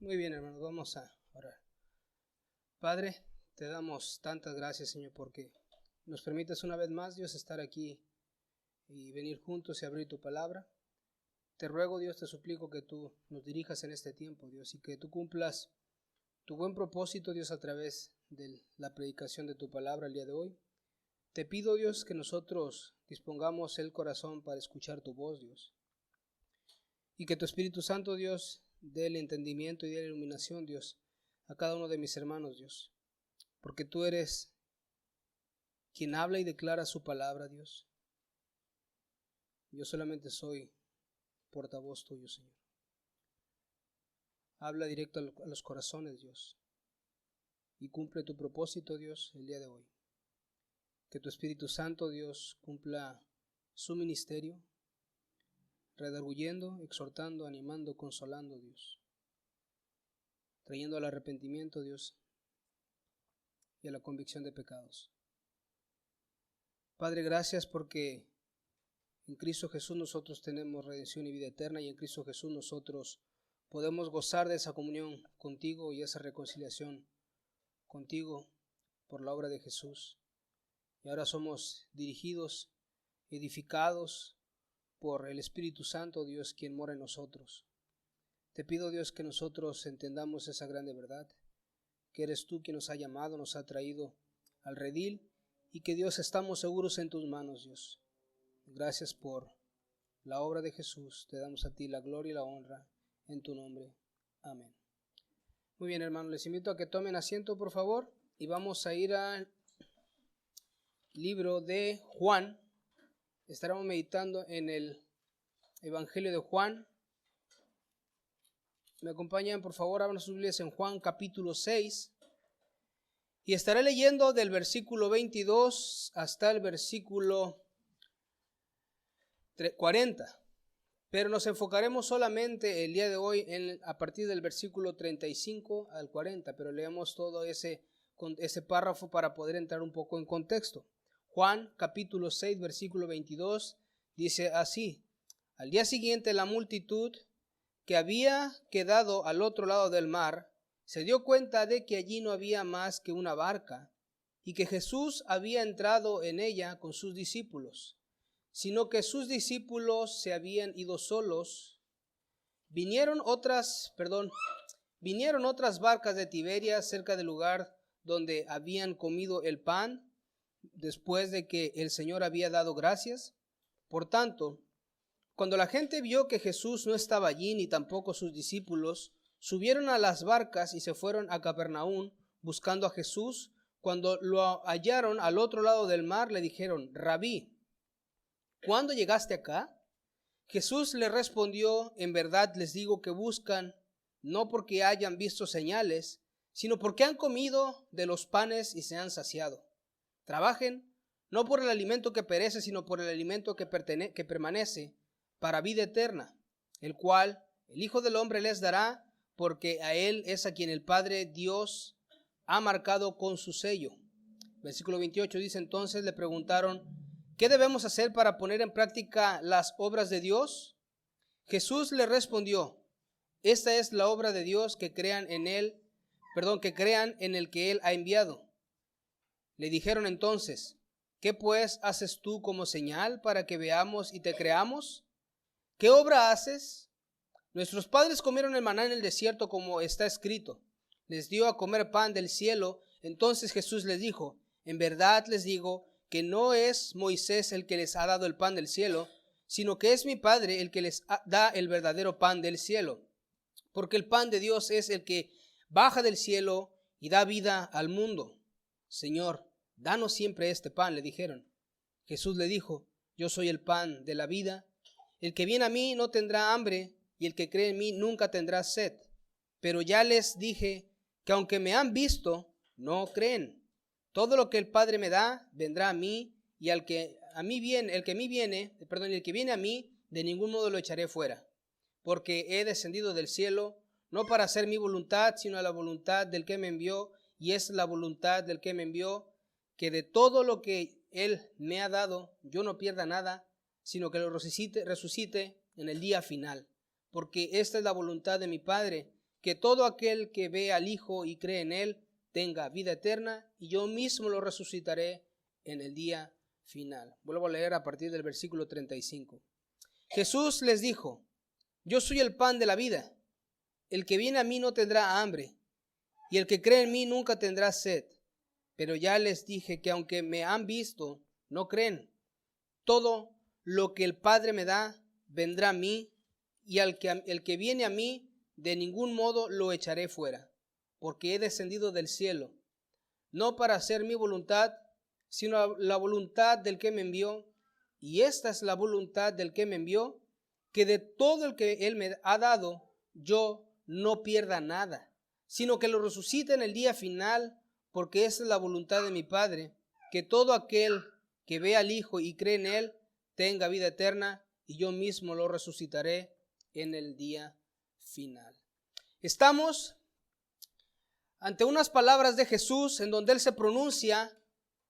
Muy bien, hermanos, vamos a orar. Padre, te damos tantas gracias, Señor, porque nos permites una vez más, Dios, estar aquí y venir juntos y abrir tu palabra. Te ruego, Dios, te suplico que tú nos dirijas en este tiempo, Dios, y que tú cumplas tu buen propósito, Dios, a través de la predicación de tu palabra el día de hoy. Te pido, Dios, que nosotros dispongamos el corazón para escuchar tu voz, Dios, y que tu Espíritu Santo, Dios, dé el entendimiento y dé la iluminación, Dios, a cada uno de mis hermanos, Dios, porque tú eres quien habla y declara su palabra, Dios. Yo solamente soy portavoz tuyo, Señor. Habla directo a los corazones, Dios, y cumple tu propósito, Dios, el día de hoy. Que tu Espíritu Santo, Dios, cumpla su ministerio, redarguyendo, exhortando, animando, consolando, Dios, trayendo al arrepentimiento, Dios, y a la convicción de pecados. Padre, gracias porque en Cristo Jesús nosotros tenemos redención y vida eterna, y en Cristo Jesús nosotros podemos gozar de esa comunión contigo y esa reconciliación contigo por la obra de Jesús. Y ahora somos dirigidos, edificados por el Espíritu Santo, Dios, quien mora en nosotros. Te pido, Dios, que nosotros entendamos esa grande verdad, que eres tú quien nos ha llamado, nos ha traído al redil, y que, Dios, estamos seguros en tus manos, Dios. Gracias por la obra de Jesús. Te damos a ti la gloria y la honra en tu nombre. Amén. Muy bien, hermanos, les invito a que tomen asiento, por favor, y vamos a ir al libro de Juan. Estaremos meditando en el Evangelio de Juan. Me acompañan, por favor, abran sus Biblias en Juan capítulo 6. Y estaré leyendo del versículo 22 hasta el versículo 40. Pero nos enfocaremos solamente el día de hoy a partir del versículo 35 al 40. Pero leemos todo ese párrafo para poder entrar un poco en contexto. Juan capítulo 6, versículo 22 dice así: Al día siguiente la multitud que había quedado al otro lado del mar se dio cuenta de que allí no había más que una barca y que Jesús había entrado en ella con sus discípulos, sino que sus discípulos se habían ido solos. Vinieron otras barcas de Tiberias cerca del lugar donde habían comido el pan después de que el Señor había dado gracias. Por tanto, cuando la gente vio que Jesús no estaba allí ni tampoco sus discípulos, subieron a las barcas y se fueron a Capernaum buscando a Jesús. Cuando lo hallaron al otro lado del mar, le dijeron: Rabí, ¿cuándo llegaste acá? Jesús le respondió: En verdad les digo que buscan no porque hayan visto señales, sino porque han comido de los panes y se han saciado. Trabajen no por el alimento que perece, sino por el alimento que permanece para vida eterna, el cual el Hijo del Hombre les dará, porque a él es a quien el Padre Dios ha marcado con su sello. Versículo 28 dice: Entonces le preguntaron: ¿qué debemos hacer para poner en práctica las obras de Dios? Jesús le respondió: Esta es la obra de Dios, que crean en el que él ha enviado. Le dijeron entonces: ¿qué pues haces tú como señal para que veamos y te creamos? ¿Qué obra haces? Nuestros padres comieron el maná en el desierto, como está escrito: les dio a comer pan del cielo. Entonces Jesús les dijo: en verdad les digo que no es Moisés el que les ha dado el pan del cielo, sino que es mi Padre el que les da el verdadero pan del cielo. Porque el pan de Dios es el que baja del cielo y da vida al mundo. Señor, danos siempre este pan, le dijeron. Jesús le dijo: yo soy el pan de la vida. El que viene a mí no tendrá hambre, y el que cree en mí nunca tendrá sed. Pero ya les dije que aunque me han visto, no creen. Todo lo que el Padre me da vendrá a mí, y el que viene a mí, de ningún modo lo echaré fuera. Porque he descendido del cielo, no para hacer mi voluntad, sino la voluntad del que me envió, y es la voluntad del que me envió, que de todo lo que él me ha dado, yo no pierda nada, sino que lo resucite en el día final. Porque esta es la voluntad de mi Padre, que todo aquel que ve al Hijo y cree en él tenga vida eterna, y yo mismo lo resucitaré en el día final. Vuelvo a leer a partir del versículo 35. Jesús les dijo: yo soy el pan de la vida. El que viene a mí no tendrá hambre, y el que cree en mí nunca tendrá sed. Pero ya les dije que aunque me han visto, no creen. Todo lo que el Padre me da vendrá a mí, y el que viene a mí, de ningún modo lo echaré fuera, porque he descendido del cielo, no para hacer mi voluntad, sino la voluntad del que me envió. Y esta es la voluntad del que me envió, que de todo el que él me ha dado, yo no pierda nada, sino que lo resucite en el día final, porque esa es la voluntad de mi Padre, que todo aquel que ve al Hijo y cree en él tenga vida eterna, y yo mismo lo resucitaré en el día final. Estamos ante unas palabras de Jesús en donde él se pronuncia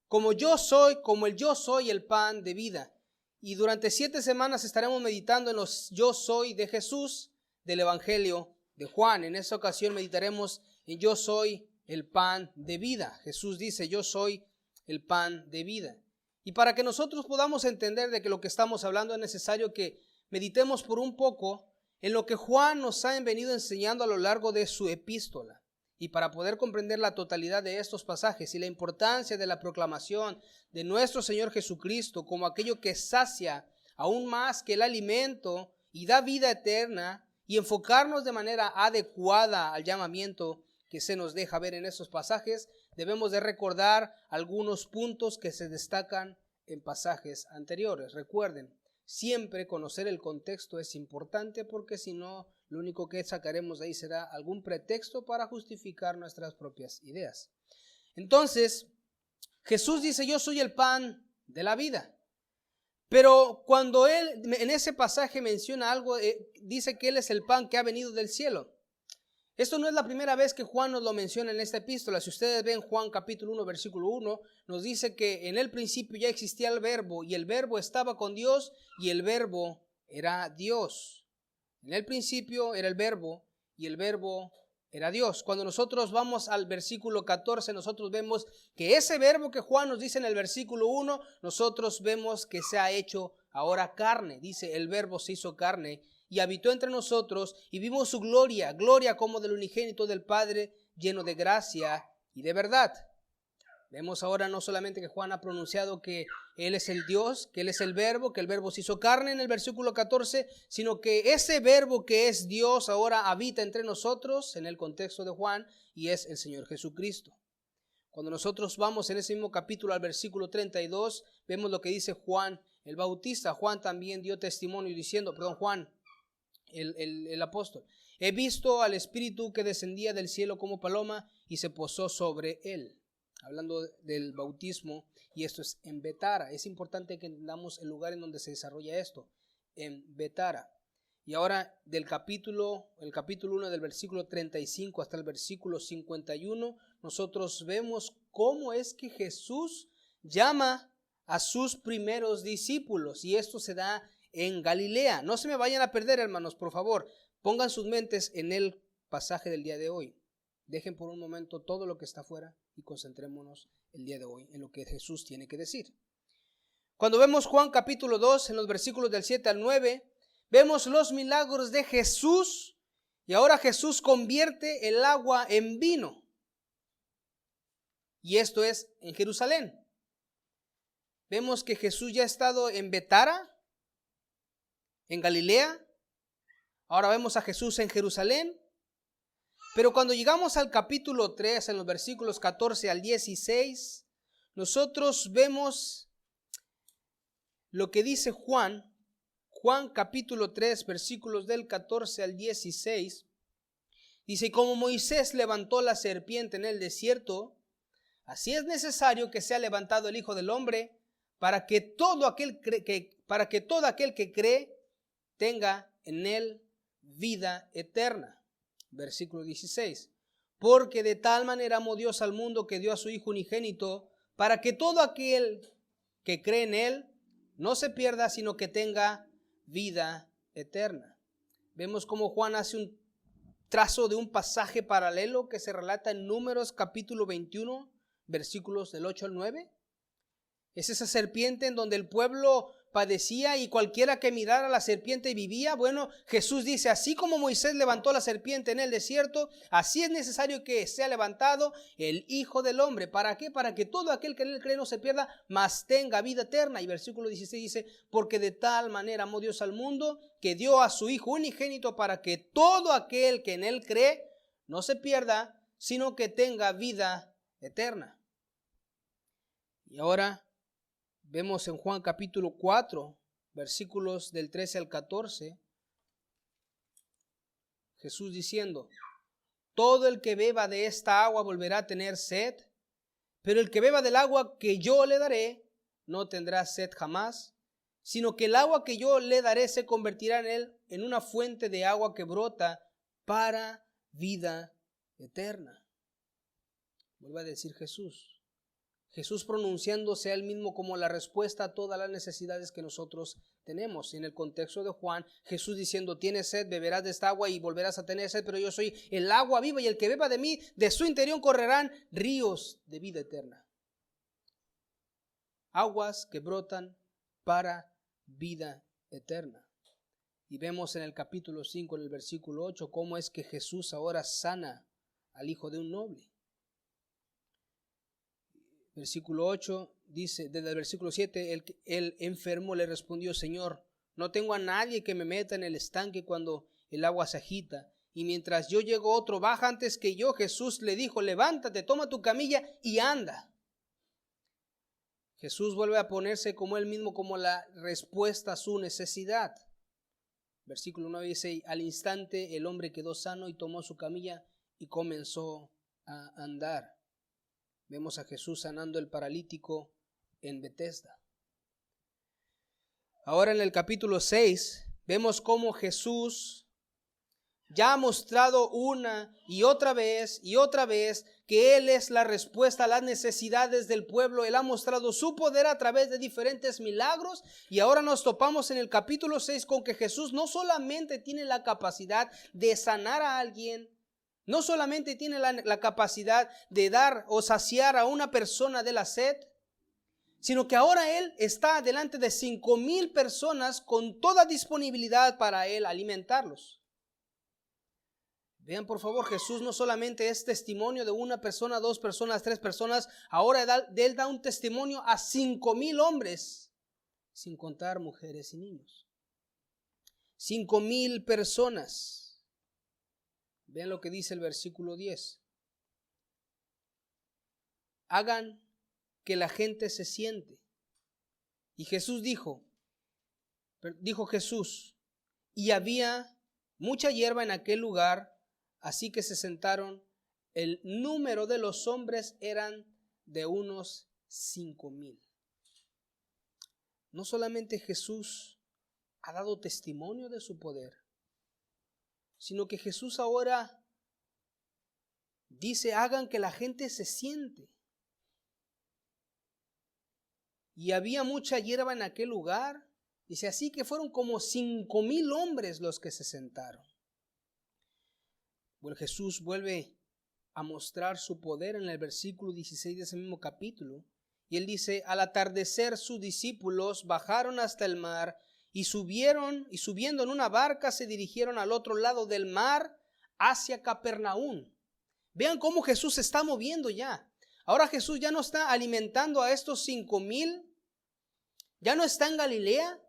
como el yo soy el pan de vida. Y durante 7 semanas estaremos meditando en los yo soy de Jesús del Evangelio de Juan. En esta ocasión meditaremos en yo soy el pan de vida. Jesús dice: yo soy el pan de vida. Y para que nosotros podamos entender de que lo que estamos hablando, es necesario que meditemos por un poco en lo que Juan nos ha venido enseñando a lo largo de su epístola. Y para poder comprender la totalidad de estos pasajes y la importancia de la proclamación de nuestro Señor Jesucristo como aquello que sacia aún más que el alimento y da vida eterna, y enfocarnos de manera adecuada al llamamiento que se nos deja ver en estos pasajes, debemos de recordar algunos puntos que se destacan en pasajes anteriores. Recuerden, siempre conocer el contexto es importante, porque si no, lo único que sacaremos de ahí será algún pretexto para justificar nuestras propias ideas. Entonces, Jesús dice: yo soy el pan de la vida. Pero cuando él en ese pasaje menciona algo, dice que él es el pan que ha venido del cielo. Esto no es la primera vez que Juan nos lo menciona en esta epístola. Si ustedes ven Juan capítulo 1, versículo 1, nos dice que en el principio ya existía el verbo, y el verbo estaba con Dios, y el verbo era Dios. En el principio era el verbo, y el verbo era Dios. Cuando nosotros vamos al versículo 14, nosotros vemos que ese verbo que Juan nos dice en el versículo 1, nosotros vemos que se ha hecho ahora carne. Dice: el verbo se hizo carne y habitó entre nosotros, y vimos su gloria, gloria como del unigénito del Padre, lleno de gracia y de verdad. Vemos ahora no solamente que Juan ha pronunciado que Él es el Dios, que Él es el verbo, que el verbo se hizo carne en el versículo 14, sino que ese verbo que es Dios ahora habita entre nosotros en el contexto de Juan, y es el Señor Jesucristo. Cuando nosotros vamos en ese mismo capítulo al versículo 32, vemos lo que dice Juan el Bautista. Juan también dio testimonio diciendo, Juan el apóstol: he visto al Espíritu que descendía del cielo como paloma y se posó sobre él. Hablando del bautismo, y esto es en Betara. Es importante que entendamos el lugar en donde se desarrolla esto, en Betara. Y ahora el capítulo 1 del versículo 35 hasta el versículo 51, nosotros vemos cómo es que Jesús llama a sus primeros discípulos, y esto se da en Galilea. No se me vayan a perder, hermanos, por favor. Pongan sus mentes en el pasaje del día de hoy. Dejen por un momento todo lo que está afuera y concentrémonos el día de hoy en lo que Jesús tiene que decir. Cuando vemos Juan capítulo 2, en los versículos del 7 al 9, vemos los milagros de Jesús, y ahora Jesús convierte el agua en vino. Y esto es en Jerusalén. Vemos que Jesús ya ha estado en Betara, en Galilea. Ahora vemos a Jesús en Jerusalén. Pero cuando llegamos al capítulo 3, en los versículos 14 al 16, nosotros vemos lo que dice Juan capítulo 3, versículos del 14 al 16. Dice: como Moisés levantó la serpiente en el desierto, así es necesario que sea levantado el Hijo del Hombre, para que todo aquel que cree tenga en él vida eterna. Versículo 16. Porque de tal manera amó Dios al mundo que dio a su Hijo unigénito, para que todo aquel que cree en él no se pierda, sino que tenga vida eterna. Vemos cómo Juan hace un trazo de un pasaje paralelo que se relata en Números capítulo 21, versículos del 8 al 9. Es esa serpiente en donde el pueblo padecía y cualquiera que mirara a la serpiente vivía. Bueno, Jesús dice, así como Moisés levantó la serpiente en el desierto, así es necesario que sea levantado el Hijo del Hombre. ¿Para qué? Para que todo aquel que en él cree no se pierda, mas tenga vida eterna. Y versículo 16 dice, porque de tal manera amó Dios al mundo, que dio a su Hijo unigénito para que todo aquel que en él cree no se pierda, sino que tenga vida eterna. Y ahora vemos en Juan capítulo 4, versículos del 13 al 14, Jesús diciendo, todo el que beba de esta agua volverá a tener sed, pero el que beba del agua que yo le daré no tendrá sed jamás, sino que el agua que yo le daré se convertirá en él en una fuente de agua que brota para vida eterna. Vuelve a decir Jesús. Jesús pronunciándose a él mismo como la respuesta a todas las necesidades que nosotros tenemos. En el contexto de Juan, Jesús diciendo, tienes sed, beberás de esta agua y volverás a tener sed, pero yo soy el agua viva y el que beba de mí, de su interior correrán ríos de vida eterna. Aguas que brotan para vida eterna. Y vemos en el capítulo 5, en el versículo 8, cómo es que Jesús ahora sana al hijo de un noble. Versículo 8 dice, desde el versículo 7, el enfermo le respondió, Señor, no tengo a nadie que me meta en el estanque cuando el agua se agita. Y mientras yo llego otro, baja antes que yo. Jesús le dijo, levántate, toma tu camilla y anda. Jesús vuelve a ponerse como él mismo, como la respuesta a su necesidad. Versículo 9 dice, al instante el hombre quedó sano y tomó su camilla y comenzó a andar. Vemos a Jesús sanando el paralítico en Betesda. Ahora en el capítulo 6 vemos cómo Jesús ya ha mostrado una y otra vez que Él es la respuesta a las necesidades del pueblo. Él ha mostrado su poder a través de diferentes milagros y ahora nos topamos en el capítulo 6 con que Jesús no solamente tiene la capacidad de sanar a alguien, no solamente tiene la capacidad de dar o saciar a una persona de la sed, sino que ahora Él está delante de 5,000 personas con toda disponibilidad para Él alimentarlos. Vean por favor, Jesús no solamente es testimonio de una persona, 2 personas, 3 personas, ahora Él da un testimonio a 5,000 hombres, sin contar mujeres y niños. 5,000 personas. Vean lo que dice el versículo 10. Hagan que la gente se siente. Y Jesús dijo Jesús, y había mucha hierba en aquel lugar, así que se sentaron. El número de los hombres eran de unos 5,000. No solamente Jesús ha dado testimonio de su poder, sino que Jesús ahora dice, hagan que la gente se siente. Y había mucha hierba en aquel lugar. Dice, así que fueron como 5,000 hombres los que se sentaron. Bueno, Jesús vuelve a mostrar su poder en el versículo 16 de ese mismo capítulo. Y él dice, al atardecer sus discípulos bajaron hasta el mar y subiendo en una barca se dirigieron al otro lado del mar hacia Capernaum. Vean cómo Jesús se está moviendo ya. Ahora Jesús ya no está alimentando a estos 5,000, ya no está en Galilea,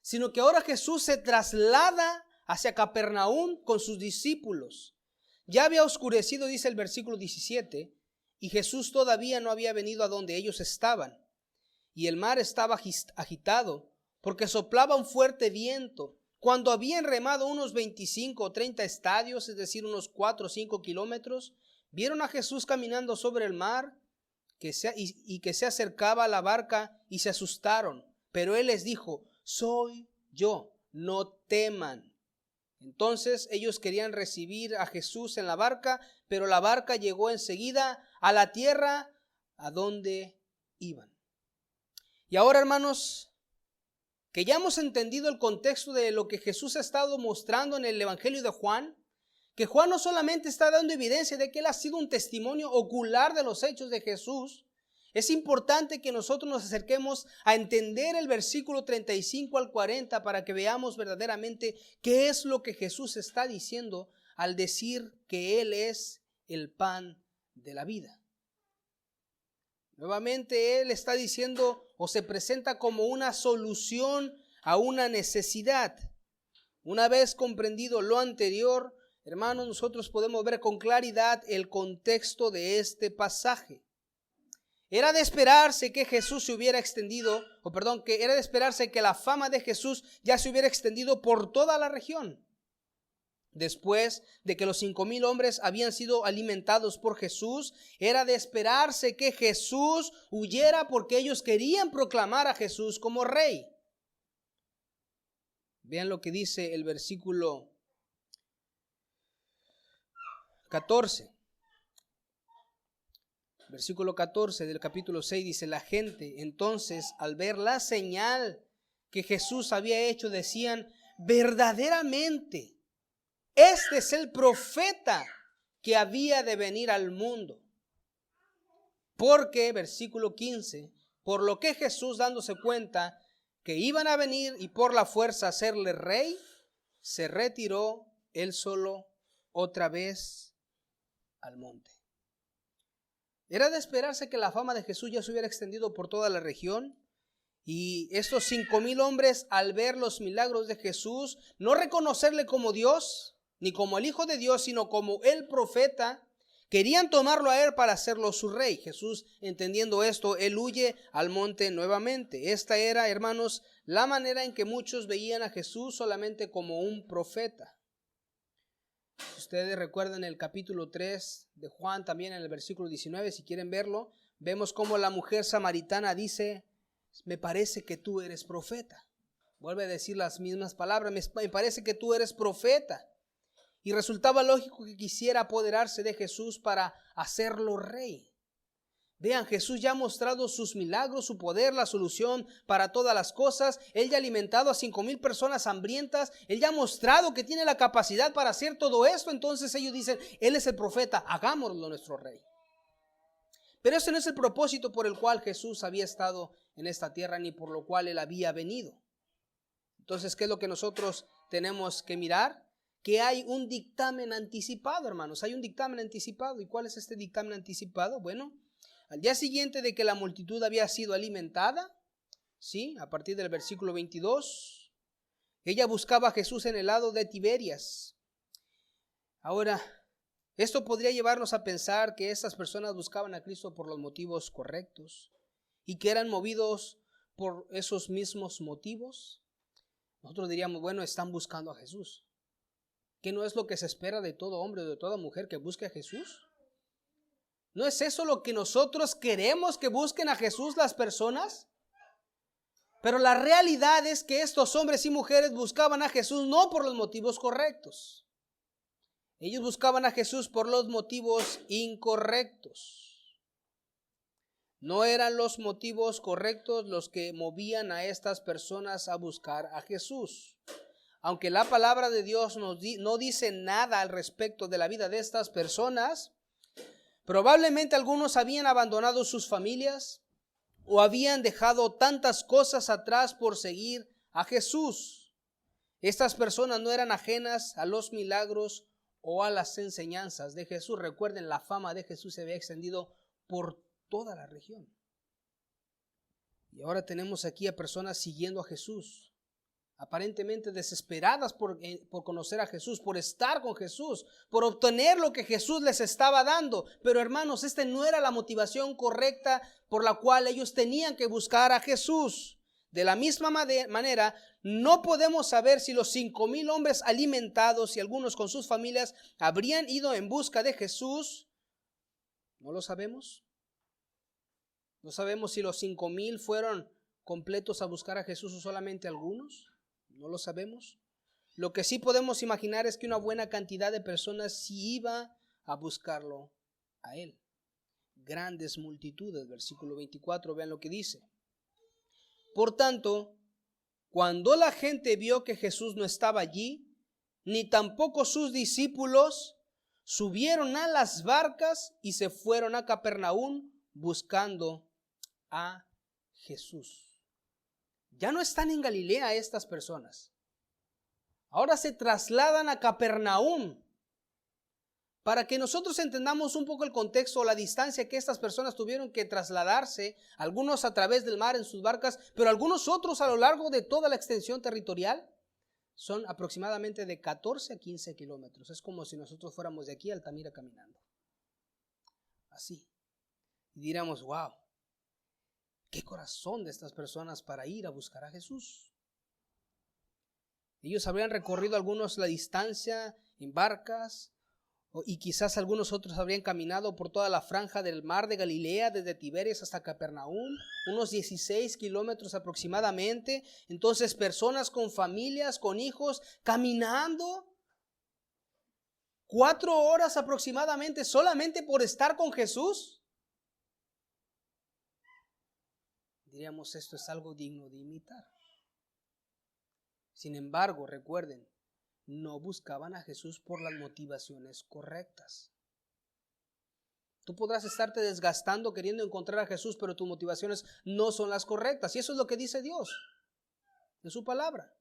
sino que ahora Jesús se traslada hacia Capernaum con sus discípulos. Ya había oscurecido, dice el versículo 17, y Jesús todavía no había venido a donde ellos estaban. Y el mar estaba agitado, porque soplaba un fuerte viento. Cuando habían remado unos 25 o 30 estadios, es decir, unos 4 o 5 kilómetros, vieron a Jesús caminando sobre el mar que se acercaba a la barca y se asustaron. Pero Él les dijo, soy yo, no teman. Entonces ellos querían recibir a Jesús en la barca, pero la barca llegó enseguida a la tierra a donde iban. Y ahora, hermanos, que ya hemos entendido el contexto de lo que Jesús ha estado mostrando en el Evangelio de Juan, que Juan no solamente está dando evidencia de que él ha sido un testimonio ocular de los hechos de Jesús. Es importante que nosotros nos acerquemos a entender el versículo 35 al 40 para que veamos verdaderamente qué es lo que Jesús está diciendo al decir que Él es el pan de la vida. Nuevamente Él está diciendo o se presenta como una solución a una necesidad. Una vez comprendido lo anterior, hermanos, nosotros podemos ver con claridad el contexto de este pasaje. Era de esperarse que Jesús se hubiera extendido, era de esperarse que la fama de Jesús ya se hubiera extendido por toda la región. Después de que los 5,000 hombres habían sido alimentados por Jesús, era de esperarse que Jesús huyera porque ellos querían proclamar a Jesús como rey. Vean lo que dice el versículo 14. Versículo 14 del capítulo 6 dice: la gente entonces, al ver la señal que Jesús había hecho, decían: verdaderamente, este es el profeta que había de venir al mundo. Porque, versículo 15, por lo que Jesús, dándose cuenta que iban a venir y por la fuerza hacerle rey, se retiró él solo otra vez al monte. Era de esperarse que la fama de Jesús ya se hubiera extendido por toda la región. Y estos 5,000 hombres, al ver los milagros de Jesús, no reconocerle como Dios, ni como el Hijo de Dios, sino como el profeta, querían tomarlo a él para hacerlo su rey. Jesús, entendiendo esto, él huye al monte nuevamente. Esta era, hermanos, la manera en que muchos veían a Jesús solamente como un profeta. Si ustedes recuerdan el capítulo 3 de Juan, también en el versículo 19, si quieren verlo, vemos cómo la mujer samaritana dice: me parece que tú eres profeta. Vuelve a decir las mismas palabras: me parece que tú eres profeta. Y resultaba lógico que quisiera apoderarse de Jesús para hacerlo rey. Vean, Jesús ya ha mostrado sus milagros, su poder, la solución para todas las cosas. Él ya ha alimentado a 5,000 personas hambrientas. Él ya ha mostrado que tiene la capacidad para hacer todo esto. Entonces ellos dicen: Él es el profeta, hagámoslo nuestro rey. Pero ese no es el propósito por el cual Jesús había estado en esta tierra, ni por lo cual Él había venido. Entonces, ¿qué es lo que nosotros tenemos que mirar? Que hay un dictamen anticipado, hermanos. Hay un dictamen anticipado. ¿Y cuál es este dictamen anticipado? Bueno, al día siguiente de que la multitud había sido alimentada, ¿sí? A partir del versículo 22, ella buscaba a Jesús en el lado de Tiberias. Ahora, esto podría llevarnos a pensar que estas personas buscaban a Cristo por los motivos correctos y que eran movidos por esos mismos motivos. Nosotros diríamos: bueno, están buscando a Jesús. ¿Qué no es lo que se espera de todo hombre o de toda mujer que busque a Jesús? ¿No es eso lo que nosotros queremos que busquen a Jesús las personas? Pero la realidad es que estos hombres y mujeres buscaban a Jesús no por los motivos correctos. Ellos buscaban a Jesús por los motivos incorrectos. No eran los motivos correctos los que movían a estas personas a buscar a Jesús. Aunque la palabra de Dios no dice nada al respecto de la vida de estas personas, probablemente algunos habían abandonado sus familias o habían dejado tantas cosas atrás por seguir a Jesús. Estas personas no eran ajenas a los milagros o a las enseñanzas de Jesús. Recuerden, la fama de Jesús se había extendido por toda la región. Y ahora tenemos aquí a personas siguiendo a Jesús, aparentemente desesperadas por conocer a Jesús, por estar con Jesús, por obtener lo que Jesús les estaba dando. Pero hermanos, esta no era la motivación correcta por la cual ellos tenían que buscar a Jesús. De la misma manera, no podemos saber si los 5,000 hombres alimentados y algunos con sus familias habrían ido en busca de Jesús. No lo sabemos. No sabemos si los 5,000 fueron completos a buscar a Jesús o solamente algunos. No lo sabemos. Lo que sí podemos imaginar es que una buena cantidad de personas sí iba a buscarlo a Él. Grandes multitudes, versículo 24, vean lo que dice. Por tanto, cuando la gente vio que Jesús no estaba allí, ni tampoco sus discípulos subieron a las barcas y se fueron a Capernaum buscando a Jesús. Ya no están en Galilea estas personas. Ahora se trasladan a Capernaum. Para que nosotros entendamos un poco el contexto o la distancia que estas personas tuvieron que trasladarse, algunos a través del mar en sus barcas, pero algunos otros a lo largo de toda la extensión territorial, son aproximadamente de 14 a 15 kilómetros. Es como si nosotros fuéramos de aquí a Altamira caminando. Así. Y diríamos, wow, qué corazón de estas personas para ir a buscar a Jesús. Ellos habrían recorrido algunos la distancia en barcas, y quizás algunos otros habrían caminado por toda la franja del mar de Galilea, desde Tiberias hasta Capernaum, unos 16 kilómetros aproximadamente. Entonces, personas con familias, con hijos, caminando 4 horas aproximadamente solamente por estar con Jesús. Diríamos, esto es algo digno de imitar. Sin embargo, recuerden, no buscaban a Jesús por las motivaciones correctas. Tú podrás estarte desgastando queriendo encontrar a Jesús, pero tus motivaciones no son las correctas. Y eso es lo que dice Dios en su palabra.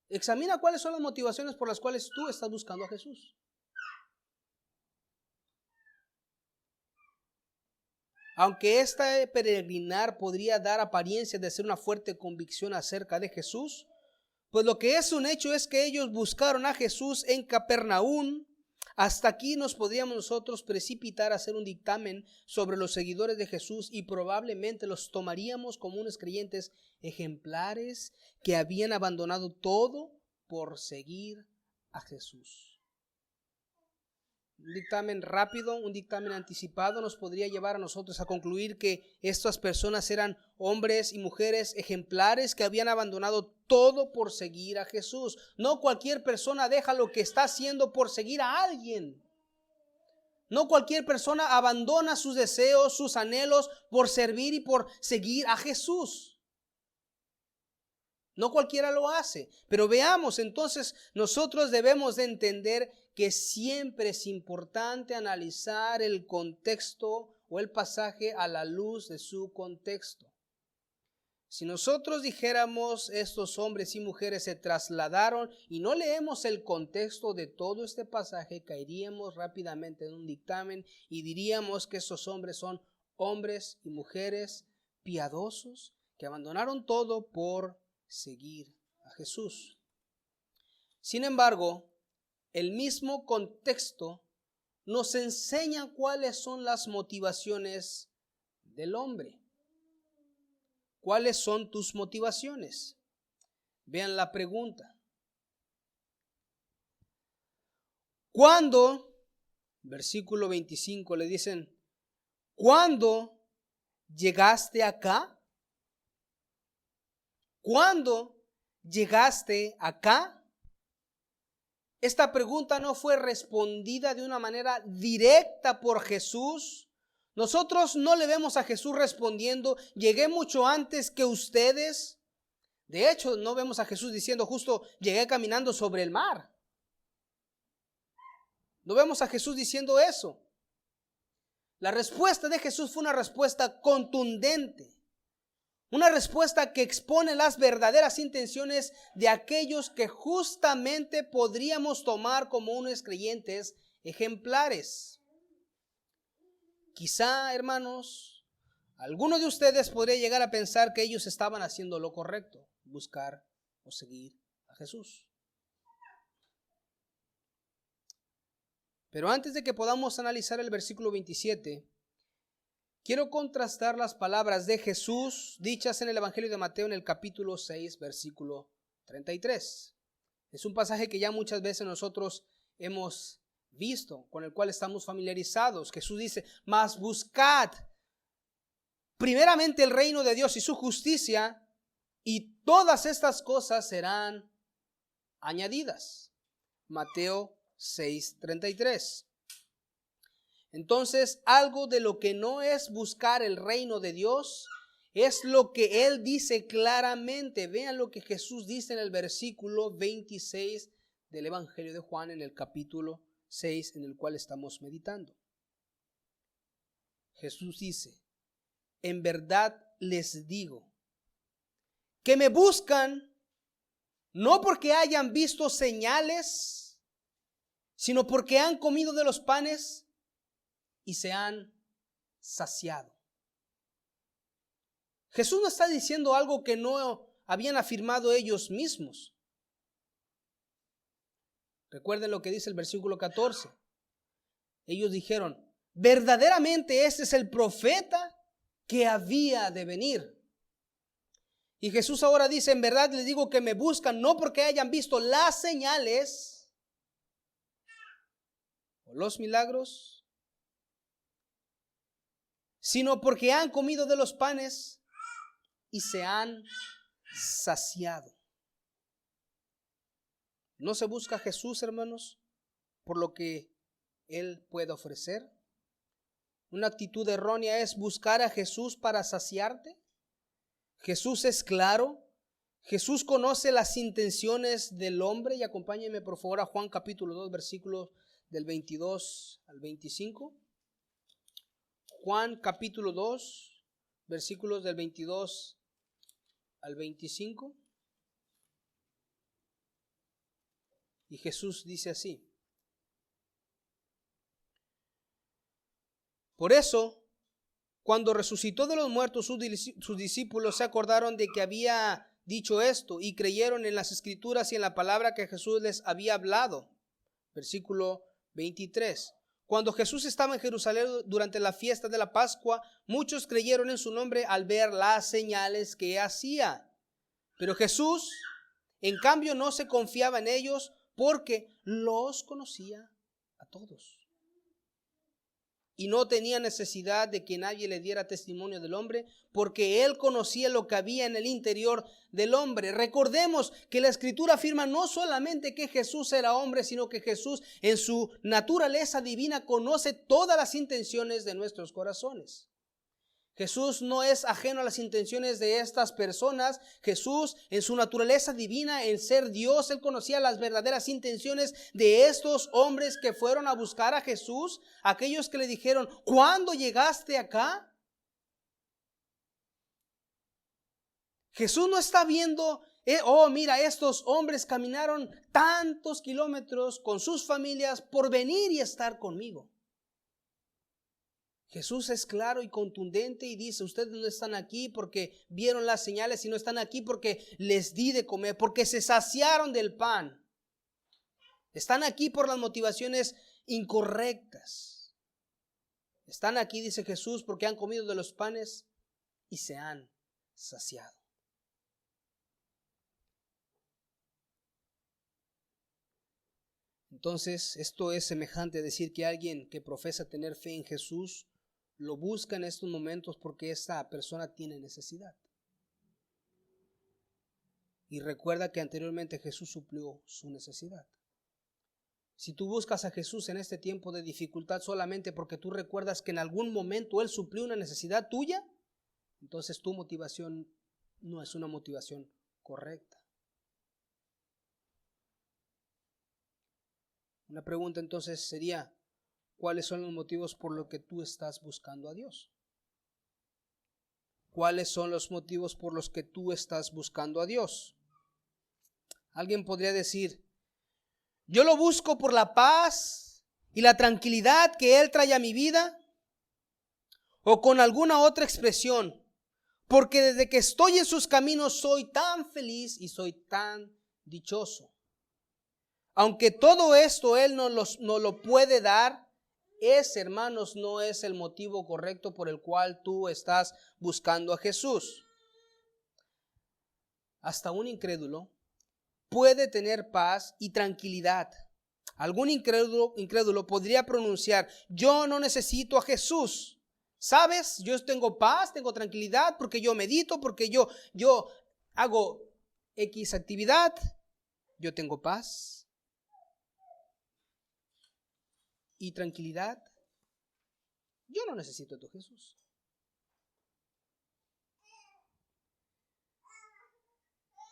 Examina cuáles son las motivaciones por las cuales tú estás buscando a Jesús. Aunque este peregrinar podría dar apariencia de ser una fuerte convicción acerca de Jesús, pues lo que es un hecho es que ellos buscaron a Jesús en Capernaum. Hasta aquí nos podríamos nosotros precipitar a hacer un dictamen sobre los seguidores de Jesús y probablemente los tomaríamos como unos creyentes ejemplares que habían abandonado todo por seguir a Jesús. Un dictamen rápido, un dictamen anticipado nos podría llevar a nosotros a concluir que estas personas eran hombres y mujeres ejemplares que habían abandonado todo por seguir a Jesús. No cualquier persona deja lo que está haciendo por seguir a alguien. No cualquier persona abandona sus deseos, sus anhelos por servir y por seguir a Jesús. No cualquiera lo hace. Pero veamos, entonces, nosotros debemos de entender que siempre es importante analizar el contexto o el pasaje a la luz de su contexto. Si nosotros dijéramos estos hombres y mujeres se trasladaron y no leemos el contexto de todo este pasaje, caeríamos rápidamente en un dictamen y diríamos que estos hombres son hombres y mujeres piadosos que abandonaron todo por seguir a Jesús. Sin embargo, el mismo contexto nos enseña cuáles son las motivaciones del hombre. ¿Cuáles son tus motivaciones? Vean la pregunta. Cuando, versículo 25, le dicen, ¿cuándo llegaste acá? ¿Cuándo llegaste acá? Esta pregunta no fue respondida de una manera directa por Jesús. Nosotros no le vemos a Jesús respondiendo, llegué mucho antes que ustedes. De hecho, no vemos a Jesús diciendo justo, llegué caminando sobre el mar. No vemos a Jesús diciendo eso. La respuesta de Jesús fue una respuesta contundente. Una respuesta que expone las verdaderas intenciones de aquellos que justamente podríamos tomar como unos creyentes ejemplares. Quizá, hermanos, alguno de ustedes podría llegar a pensar que ellos estaban haciendo lo correcto, buscar o seguir a Jesús. Pero antes de que podamos analizar el versículo 27, quiero contrastar las palabras de Jesús dichas en el Evangelio de Mateo en el capítulo 6, versículo 33. Es un pasaje que ya muchas veces nosotros hemos visto, con el cual estamos familiarizados. Jesús dice, mas buscad primeramente el reino de Dios y su justicia, y todas estas cosas serán añadidas. Mateo 6:33. Entonces, algo de lo que no es buscar el reino de Dios Es lo que Él dice claramente. Vean lo que Jesús dice en el versículo 26 del Evangelio de Juan, en el capítulo 6 en el cual estamos meditando. Jesús dice: en verdad les digo que me buscan no porque hayan visto señales, sino porque han comido de los panes y se han saciado. Jesús no está diciendo algo que no habían afirmado ellos mismos. Recuerden lo que dice el versículo 14. Ellos dijeron: verdaderamente este es el profeta que había de venir. Y Jesús ahora dice: en verdad les digo que me buscan no porque hayan visto las señales o los milagros, sino porque han comido de los panes y se han saciado. No se busca a Jesús, hermanos, por lo que Él puede ofrecer. Una actitud errónea es buscar a Jesús para saciarte. Jesús es claro. Jesús conoce las intenciones del hombre. Y acompáñenme por favor a Juan capítulo 2, versículos del 22 al 25. Juan capítulo 2, versículos del 22 al 25. Y Jesús dice así: por eso, cuando resucitó de los muertos, sus discípulos se acordaron de que había dicho esto y creyeron en las Escrituras y en la palabra que Jesús les había hablado. Versículo 23. Cuando Jesús estaba en Jerusalén durante la fiesta de la Pascua, muchos creyeron en su nombre al ver las señales que hacía. Pero Jesús, en cambio, no se confiaba en ellos porque los conocía a todos. Y no tenía necesidad de que nadie le diera testimonio del hombre, porque Él conocía lo que había en el interior del hombre. Recordemos que la Escritura afirma no solamente que Jesús era hombre, sino que Jesús en su naturaleza divina conoce todas las intenciones de nuestros corazones. Jesús no es ajeno a las intenciones de estas personas. Jesús, en su naturaleza divina, en ser Dios, Él conocía las verdaderas intenciones de estos hombres que fueron a buscar a Jesús. Aquellos que le dijeron: ¿cuándo llegaste acá? Jesús no está viendo, mira, estos hombres caminaron tantos kilómetros con sus familias por venir y estar conmigo. Jesús es claro y contundente y dice: ustedes no están aquí porque vieron las señales, sino están aquí porque les di de comer, porque se saciaron del pan. Están aquí por las motivaciones incorrectas. Están aquí, dice Jesús, porque han comido de los panes y se han saciado. Entonces, esto es semejante a decir que alguien que profesa tener fe en Jesús lo busca en estos momentos porque esta persona tiene necesidad. Y recuerda que anteriormente Jesús suplió su necesidad. Si tú buscas a Jesús en este tiempo de dificultad solamente porque tú recuerdas que en algún momento Él suplió una necesidad tuya, entonces tu motivación no es una motivación correcta. Una pregunta entonces sería: ¿cuáles son los motivos por los que tú estás buscando a Dios? ¿Cuáles son los motivos por los que tú estás buscando a Dios? Alguien podría decir: yo lo busco por la paz y la tranquilidad que Él trae a mi vida, o con alguna otra expresión, porque desde que estoy en sus caminos soy tan feliz y soy tan dichoso. Aunque todo esto Él no lo puede dar, ese, hermanos, no es el motivo correcto por el cual tú estás buscando a Jesús. Hasta un incrédulo puede tener paz y tranquilidad. Algún incrédulo podría pronunciar: yo no necesito a Jesús. ¿Sabes? Yo tengo paz, tengo tranquilidad porque yo medito, porque yo hago X actividad. Yo tengo paz y tranquilidad. Yo no necesito a tu Jesús.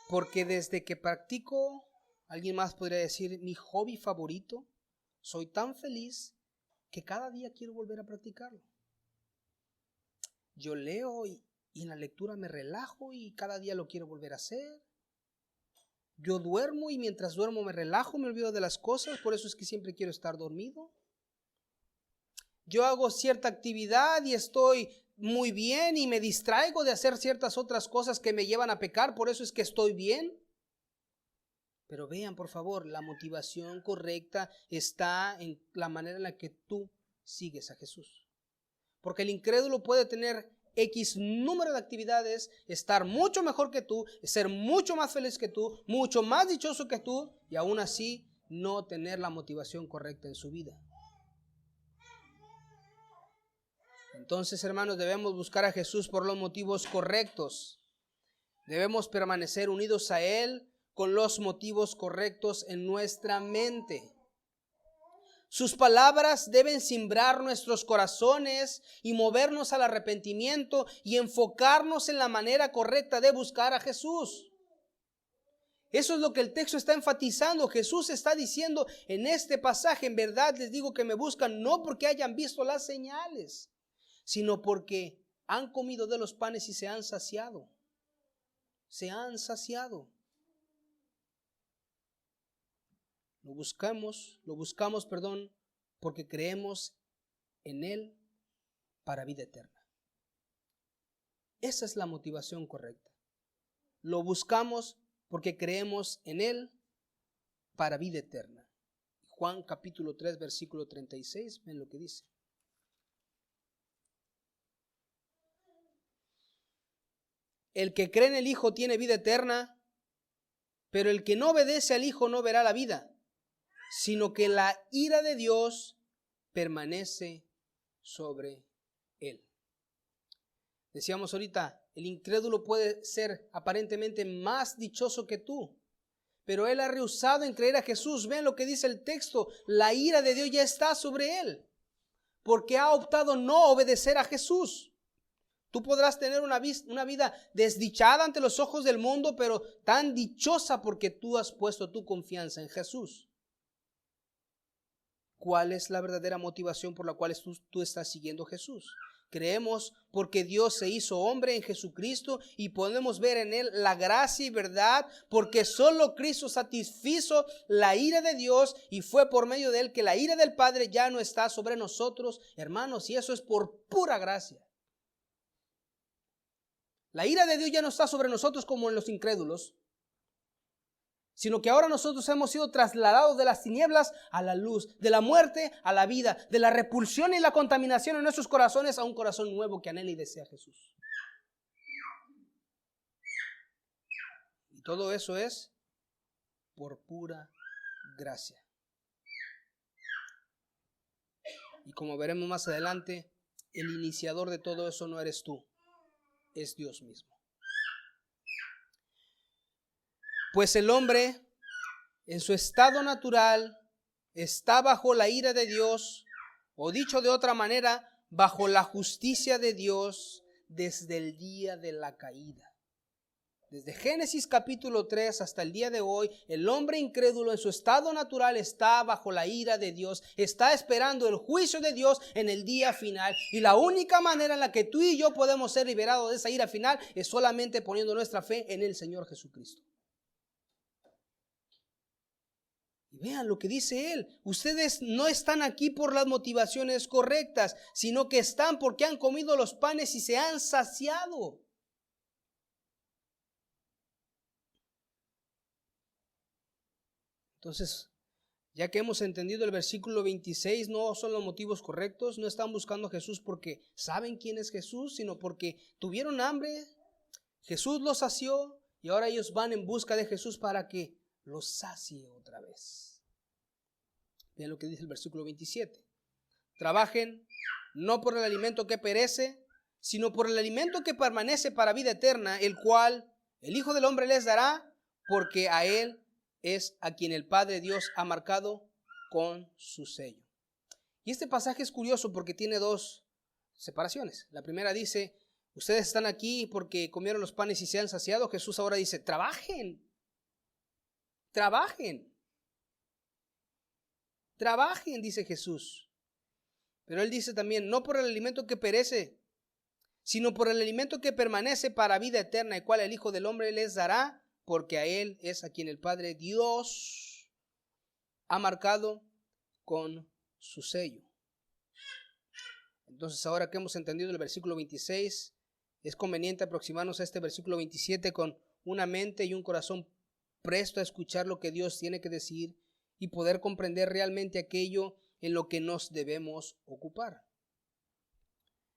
Porque desde que practico, alguien más podría decir, mi hobby favorito, soy tan feliz que cada día quiero volver a practicarlo. Yo leo y en la lectura me relajo y cada día lo quiero volver a hacer. Yo duermo y mientras duermo me relajo, me olvido de las cosas, por eso es que siempre quiero estar dormido. Yo hago cierta actividad y estoy muy bien y me distraigo de hacer ciertas otras cosas que me llevan a pecar, por eso es que estoy bien. Pero vean, por favor, la motivación correcta está en la manera en la que tú sigues a Jesús. Porque el incrédulo puede tener X número de actividades, estar mucho mejor que tú, ser mucho más feliz que tú, mucho más dichoso que tú, y aún así no tener la motivación correcta en su vida. Entonces, hermanos, debemos buscar a Jesús por los motivos correctos. Debemos permanecer unidos a Él con los motivos correctos en nuestra mente. Sus palabras deben simbrar nuestros corazones y movernos al arrepentimiento y enfocarnos en la manera correcta de buscar a Jesús. Eso es lo que el texto está enfatizando. Jesús está diciendo en este pasaje, en verdad les digo que me buscan no porque hayan visto las señales, sino porque han comido de los panes y se han saciado. Se han saciado. Lo buscamos, porque creemos en Él para vida eterna. Esa es la motivación correcta. Lo buscamos porque creemos en Él para vida eterna. Juan capítulo 3, versículo 36, ven lo que dice. El que cree en el Hijo tiene vida eterna, pero el que no obedece al Hijo no verá la vida, sino que la ira de Dios permanece sobre él. Decíamos ahorita, el incrédulo puede ser aparentemente más dichoso que tú, pero él ha rehusado en creer a Jesús. Ven lo que dice el texto, la ira de Dios ya está sobre él, porque ha optado no obedecer a Jesús. Tú podrás tener una vida desdichada ante los ojos del mundo, pero tan dichosa porque tú has puesto tu confianza en Jesús. ¿Cuál es la verdadera motivación por la cual tú estás siguiendo a Jesús? Creemos porque Dios se hizo hombre en Jesucristo y podemos ver en Él la gracia y verdad, porque solo Cristo satisfizo la ira de Dios y fue por medio de Él que la ira del Padre ya no está sobre nosotros, hermanos, y eso es por pura gracia. La ira de Dios ya no está sobre nosotros como en los incrédulos, sino que ahora nosotros hemos sido trasladados de las tinieblas a la luz, de la muerte a la vida, de la repulsión y la contaminación en nuestros corazones a un corazón nuevo que anhela y desea a Jesús. Y todo eso es por pura gracia. Y como veremos más adelante, el iniciador de todo eso no eres tú, es Dios mismo. Pues el hombre, en su estado natural, está bajo la ira de Dios, o dicho de otra manera, bajo la justicia de Dios desde el día de la caída. Desde Génesis capítulo 3 hasta el día de hoy, el hombre incrédulo en su estado natural está bajo la ira de Dios, está esperando el juicio de Dios en el día final. Y la única manera en la que tú y yo podemos ser liberados de esa ira final es solamente poniendo nuestra fe en el Señor Jesucristo. Y vean lo que dice él, ustedes no están aquí por las motivaciones correctas, sino que están porque han comido los panes y se han saciado. Entonces, ya que hemos entendido el versículo 26, no son los motivos correctos, no están buscando a Jesús porque saben quién es Jesús, sino porque tuvieron hambre, Jesús los sació y ahora ellos van en busca de Jesús para que los sacie otra vez. Vean lo que dice el versículo 27. Trabajen no por el alimento que perece, sino por el alimento que permanece para vida eterna, el cual el Hijo del Hombre les dará, porque a Él es a quien el Padre Dios ha marcado con su sello. Y este pasaje es curioso porque tiene dos separaciones. La primera dice, Ustedes están aquí porque comieron los panes y se han saciado. Jesús ahora dice, trabajen, trabajen, trabajen, dice Jesús. Pero Él dice también, no por el alimento que perece, sino por el alimento que permanece para vida eterna, el cual el Hijo del Hombre les dará, porque a Él es a quien el Padre Dios ha marcado con su sello. Entonces, ahora que hemos entendido el versículo 26, es conveniente aproximarnos a este versículo 27 con una mente y un corazón presto a escuchar lo que Dios tiene que decir y poder comprender realmente aquello en lo que nos debemos ocupar.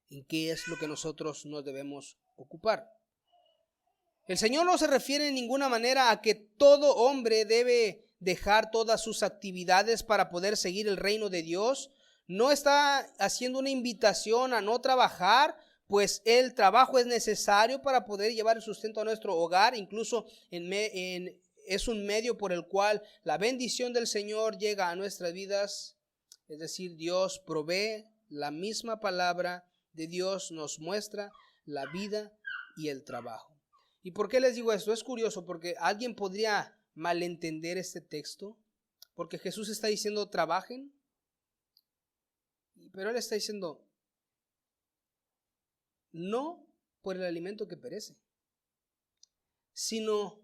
¿En qué es lo que nosotros nos debemos ocupar? El Señor no se refiere en ninguna manera a que todo hombre debe dejar todas sus actividades para poder seguir el reino de Dios. No está haciendo una invitación a no trabajar, pues el trabajo es necesario para poder llevar el sustento a nuestro hogar. Incluso es un medio por el cual la bendición del Señor llega a nuestras vidas. Es decir, Dios provee, la misma palabra de Dios nos muestra la vida y el trabajo. ¿Y por qué les digo esto? Es curioso porque alguien podría malentender este texto, porque Jesús está diciendo trabajen, pero Él está diciendo no por el alimento que perece, sino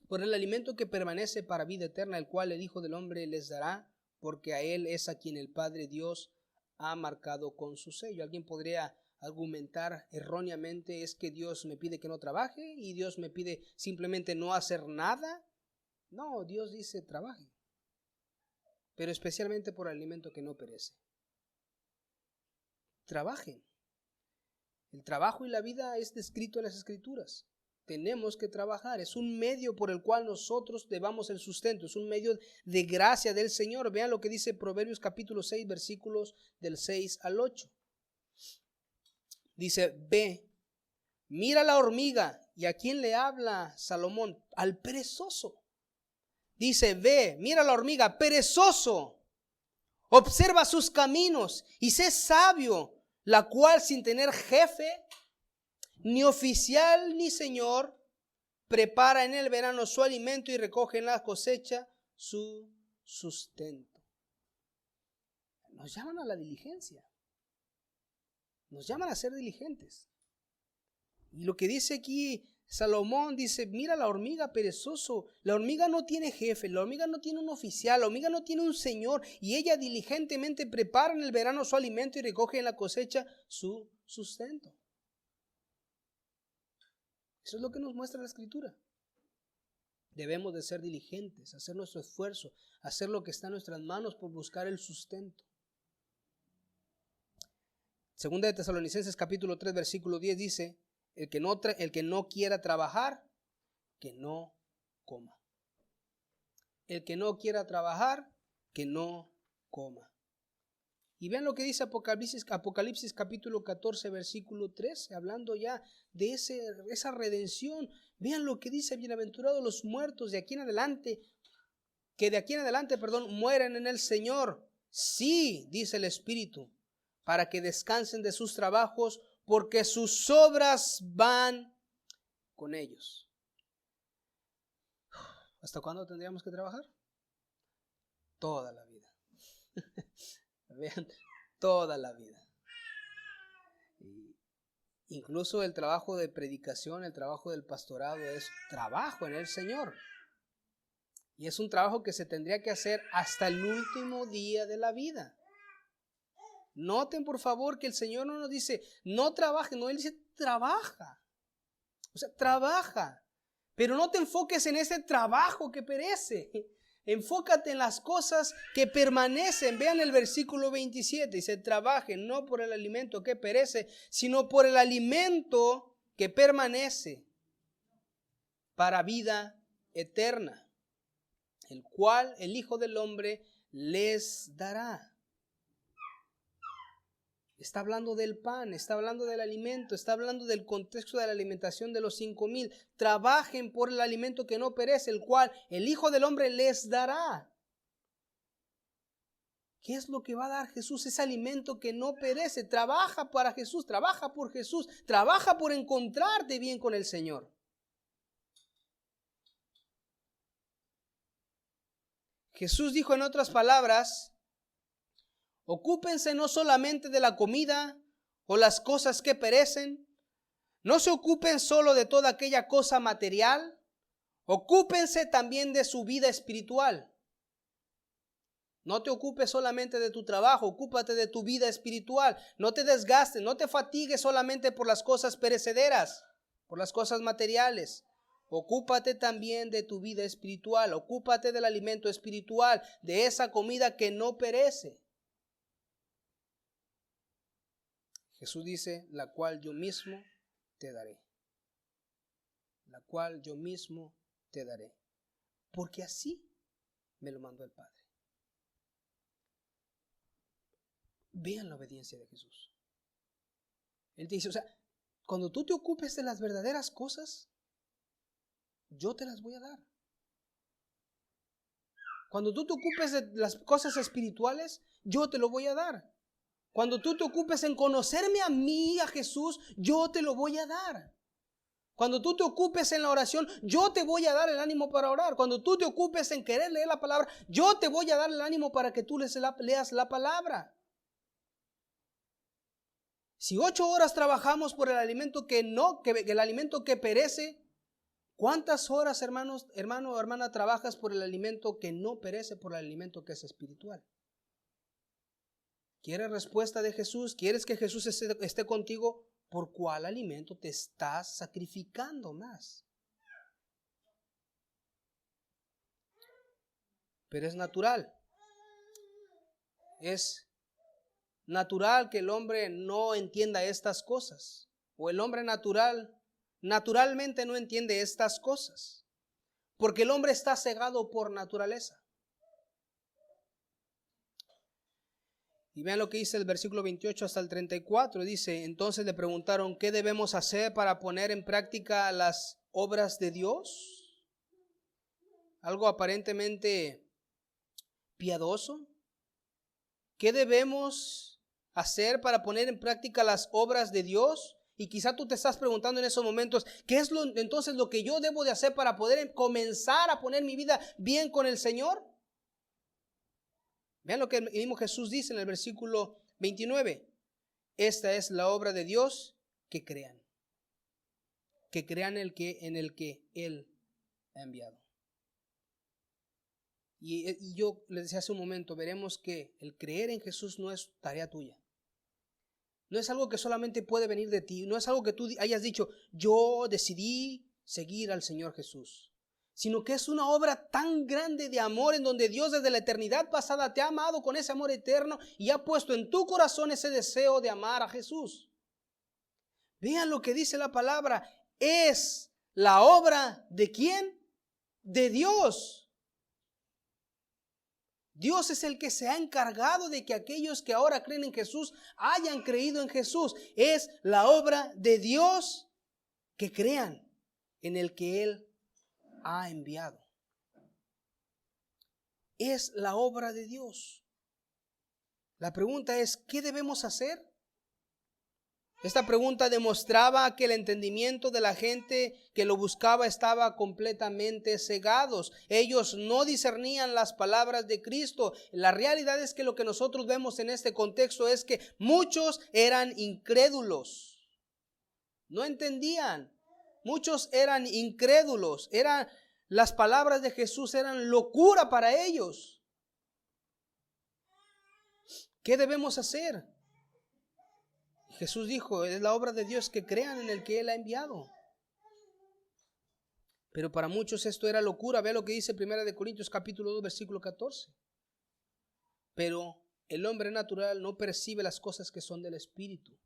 por el alimento que permanece para vida eterna, el cual el Hijo del Hombre les dará, porque a Él es a quien el Padre Dios ha marcado con su sello. Alguien podría argumentar erróneamente, es que Dios me pide que no trabaje y Dios me pide simplemente no hacer nada. No, Dios dice trabaje, pero especialmente por el alimento que no perece. Trabajen. El trabajo y la vida es descrito en las Escrituras. Tenemos que trabajar, es un medio por el cual nosotros debamos el sustento, es un medio de gracia del Señor. Vean lo que dice Proverbios capítulo 6, versículos del 6 al 8. Dice, ve, mira la hormiga. ¿Y a quién le habla Salomón? Al perezoso. Dice, ve, mira la hormiga, perezoso. Observa sus caminos y sé sabio, la cual sin tener jefe, ni oficial ni señor, prepara en el verano su alimento y recoge en la cosecha su sustento. Nos llaman a la diligencia. Nos llaman a ser diligentes. Y lo que dice aquí Salomón, dice, mira la hormiga, perezoso. La hormiga no tiene jefe, la hormiga no tiene un oficial, la hormiga no tiene un señor. Y ella diligentemente prepara en el verano su alimento y recoge en la cosecha su sustento. Eso es lo que nos muestra la Escritura. Debemos de ser diligentes, hacer nuestro esfuerzo, hacer lo que está en nuestras manos por buscar el sustento. Segunda de Tesalonicenses capítulo 3 versículo 10 dice, el que no quiera trabajar, que no coma. El que no quiera trabajar, que no coma. Y vean lo que dice Apocalipsis capítulo 14 versículo 13, hablando ya de esa redención. Vean lo que dice, bienaventurados los muertos de aquí en adelante, mueren en el Señor. Sí, dice el Espíritu, para que descansen de sus trabajos, porque sus obras van con ellos. ¿Hasta cuándo tendríamos que trabajar? Toda la vida. Vean, toda la vida. Incluso el trabajo de predicación, el trabajo del pastorado es trabajo en el Señor. Y es un trabajo que se tendría que hacer hasta el último día de la vida. Noten por favor que el Señor no nos dice no trabaje, no, Él dice trabaja. O sea, trabaja. Pero no te enfoques en ese trabajo que perece. Enfócate en las cosas que permanecen. Vean el versículo 27. Dice, trabajen no por el alimento que perece, sino por el alimento que permanece para vida eterna, el cual el Hijo del Hombre les dará. Está hablando del pan, está hablando del alimento, está hablando del contexto de la alimentación de los 5,000. Trabajen por el alimento que no perece, el cual el Hijo del Hombre les dará. ¿Qué es lo que va a dar Jesús? Ese alimento que no perece. Trabaja para Jesús, trabaja por Jesús, trabaja por encontrarte bien con el Señor. Jesús dijo en otras palabras, ocúpense no solamente de la comida o las cosas que perecen, no se ocupen solo de toda aquella cosa material, ocúpense también de su vida espiritual. No te ocupes solamente de tu trabajo, ocúpate de tu vida espiritual. No te desgastes, no te fatigues solamente por las cosas perecederas, por las cosas materiales. Ocúpate también de tu vida espiritual, ocúpate del alimento espiritual, de esa comida que no perece. Jesús dice, la cual yo mismo te daré. La cual yo mismo te daré. Porque así me lo mandó el Padre. Vean la obediencia de Jesús. Él te dice, o sea, cuando tú te ocupes de las verdaderas cosas, yo te las voy a dar. Cuando tú te ocupes de las cosas espirituales, yo te lo voy a dar. Cuando tú te ocupes en conocerme a mí, a Jesús, yo te lo voy a dar. Cuando tú te ocupes en la oración, yo te voy a dar el ánimo para orar. Cuando tú te ocupes en querer leer la palabra, yo te voy a dar el ánimo para que tú leas la palabra. Si 8 horas trabajamos por el alimento el alimento que perece, ¿cuántas horas, hermano o hermana, trabajas por el alimento que no perece, por el alimento que es espiritual? ¿Quieres respuesta de Jesús? ¿Quieres que Jesús esté contigo? ¿Por cuál alimento te estás sacrificando más? Pero es natural. Es natural que el hombre no entienda estas cosas. O el hombre naturalmente no entiende estas cosas. Porque el hombre está cegado por naturaleza. Y vean lo que dice el versículo 28 hasta el 34. Dice, entonces le preguntaron, ¿qué debemos hacer para poner en práctica las obras de Dios? Algo aparentemente piadoso. ¿Qué debemos hacer para poner en práctica las obras de Dios? Y quizá tú te estás preguntando en esos momentos, ¿qué es entonces lo que yo debo de hacer para poder comenzar a poner mi vida bien con el Señor? Vean lo que el mismo Jesús dice en el versículo 29. Esta es la obra de Dios, que crean. Que crean en el que Él ha enviado. Y yo les decía hace un momento, veremos que el creer en Jesús no es tarea tuya. No es algo que solamente puede venir de ti. No es algo que tú hayas dicho, yo decidí seguir al Señor Jesús. Sino que es una obra tan grande de amor en donde Dios desde la eternidad pasada te ha amado con ese amor eterno y ha puesto en tu corazón ese deseo de amar a Jesús. Vean lo que dice la palabra. Es la obra ¿de quién? De Dios. Dios es el que se ha encargado de que aquellos que ahora creen en Jesús hayan creído en Jesús. Es la obra de Dios que crean en el que Él ha enviado. Es la obra de Dios. La pregunta es, ¿qué debemos hacer? Esta pregunta demostraba que el entendimiento de la gente que lo buscaba estaba completamente cegados. Ellos no discernían las palabras de Cristo. La realidad es que lo que nosotros vemos en este contexto es que muchos eran incrédulos. No entendían. Muchos eran incrédulos. Las palabras de Jesús eran locura para ellos. ¿Qué debemos hacer? Jesús dijo, es la obra de Dios que crean en el que Él ha enviado. Pero para muchos esto era locura. Vea lo que dice 1 Corintios capítulo 2 versículo 14. Pero el hombre natural no percibe las cosas que son del Espíritu,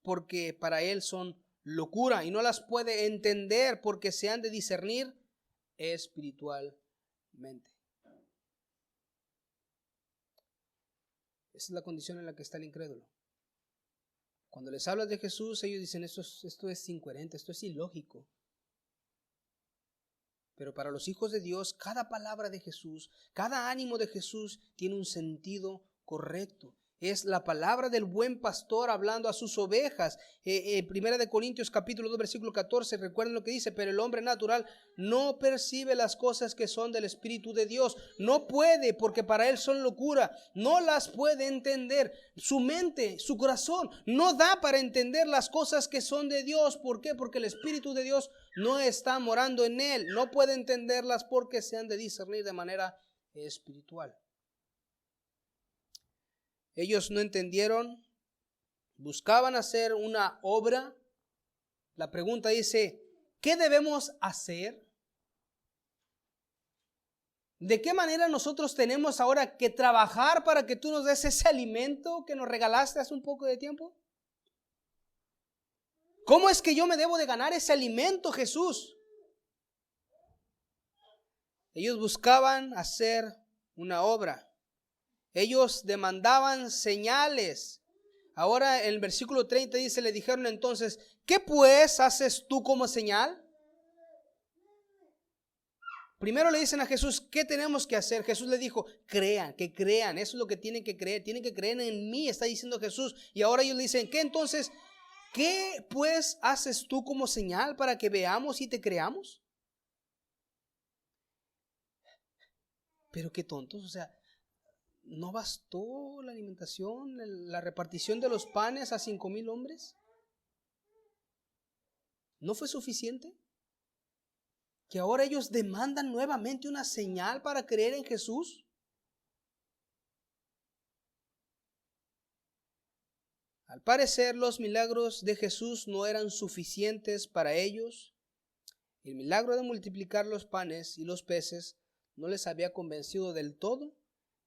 porque para él son locura y no las puede entender porque se han de discernir espiritualmente. Esa es la condición en la que está el incrédulo. Cuando les hablas de Jesús, ellos dicen, esto es incoherente, esto es ilógico. Pero para los hijos de Dios, cada palabra de Jesús, cada ánimo de Jesús tiene un sentido correcto. Es la palabra del buen pastor hablando a sus ovejas. Primera de Corintios capítulo 2 versículo 14, recuerden lo que dice: pero el hombre natural no percibe las cosas que son del Espíritu de Dios. No puede, porque para él son locura. No las puede entender. Su mente, su corazón no da para entender las cosas que son de Dios. ¿Por qué? Porque el Espíritu de Dios no está morando en él. No puede entenderlas porque se han de discernir de manera espiritual. Ellos no entendieron, buscaban hacer una obra. La pregunta dice: ¿qué debemos hacer? ¿De qué manera nosotros tenemos ahora que trabajar para que tú nos des ese alimento que nos regalaste hace un poco de tiempo? ¿Cómo es que yo me debo de ganar ese alimento, Jesús? Ellos buscaban hacer una obra. Ellos demandaban señales. Ahora en el versículo 30 dice: le dijeron entonces: ¿qué pues haces tú como señal? Primero le dicen a Jesús: ¿qué tenemos que hacer? Jesús le dijo: crean, que crean. Eso es lo que tienen que creer en mí, está diciendo Jesús. Y ahora ellos le dicen: ¿qué entonces? ¿Qué pues haces tú como señal para que veamos y te creamos? Pero qué tontos, o sea, ¿no bastó la alimentación, la repartición de los panes a 5,000 hombres? ¿No fue suficiente? ¿Que ahora ellos demandan nuevamente una señal para creer en Jesús? Al parecer, los milagros de Jesús no eran suficientes para ellos. El milagro de multiplicar los panes y los peces no les había convencido del todo.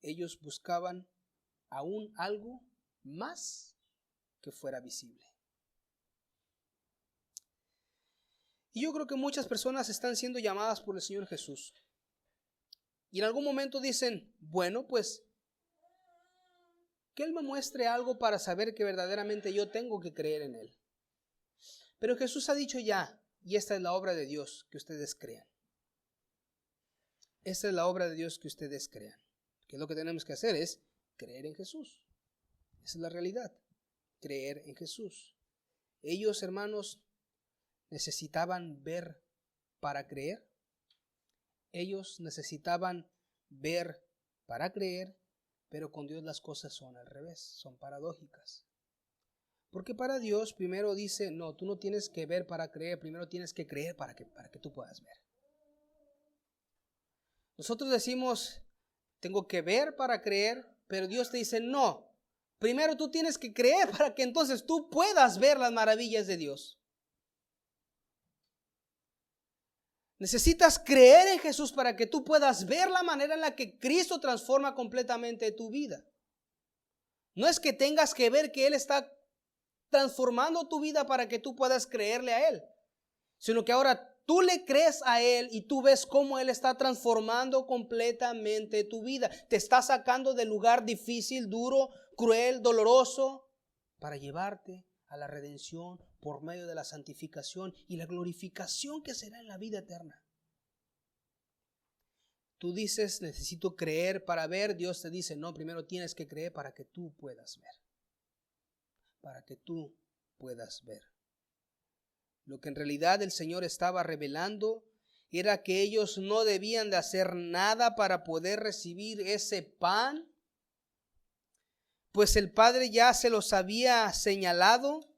Ellos buscaban aún algo más que fuera visible. Y yo creo que muchas personas están siendo llamadas por el Señor Jesús. Y en algún momento dicen: bueno, pues que Él me muestre algo para saber que verdaderamente yo tengo que creer en Él. Pero Jesús ha dicho ya: y esta es la obra de Dios, que ustedes crean. Esta es la obra de Dios, que ustedes crean. Que lo que tenemos que hacer es creer en Jesús. Esa es la realidad. Creer en Jesús. Ellos, hermanos, necesitaban ver para creer. Ellos necesitaban ver para creer, pero con Dios las cosas son al revés, son paradójicas. Porque para Dios primero dice: no, tú no tienes que ver para creer, primero tienes que creer para que tú puedas ver. Nosotros decimos: tengo que ver para creer, pero Dios te dice: no, primero tú tienes que creer para que entonces tú puedas ver las maravillas de Dios. Necesitas creer en Jesús para que tú puedas ver la manera en la que Cristo transforma completamente tu vida. No es que tengas que ver que Él está transformando tu vida para que tú puedas creerle a Él, sino que ahora tú le crees a Él y tú ves cómo Él está transformando completamente tu vida. Te está sacando del lugar difícil, duro, cruel, doloroso, para llevarte a la redención por medio de la santificación y la glorificación que será en la vida eterna. Tú dices: necesito creer para ver. Dios te dice: no, primero tienes que creer para que tú puedas ver. Para que tú puedas ver. Lo que en realidad el Señor estaba revelando era que ellos no debían de hacer nada para poder recibir ese pan, pues el Padre ya se los había señalado.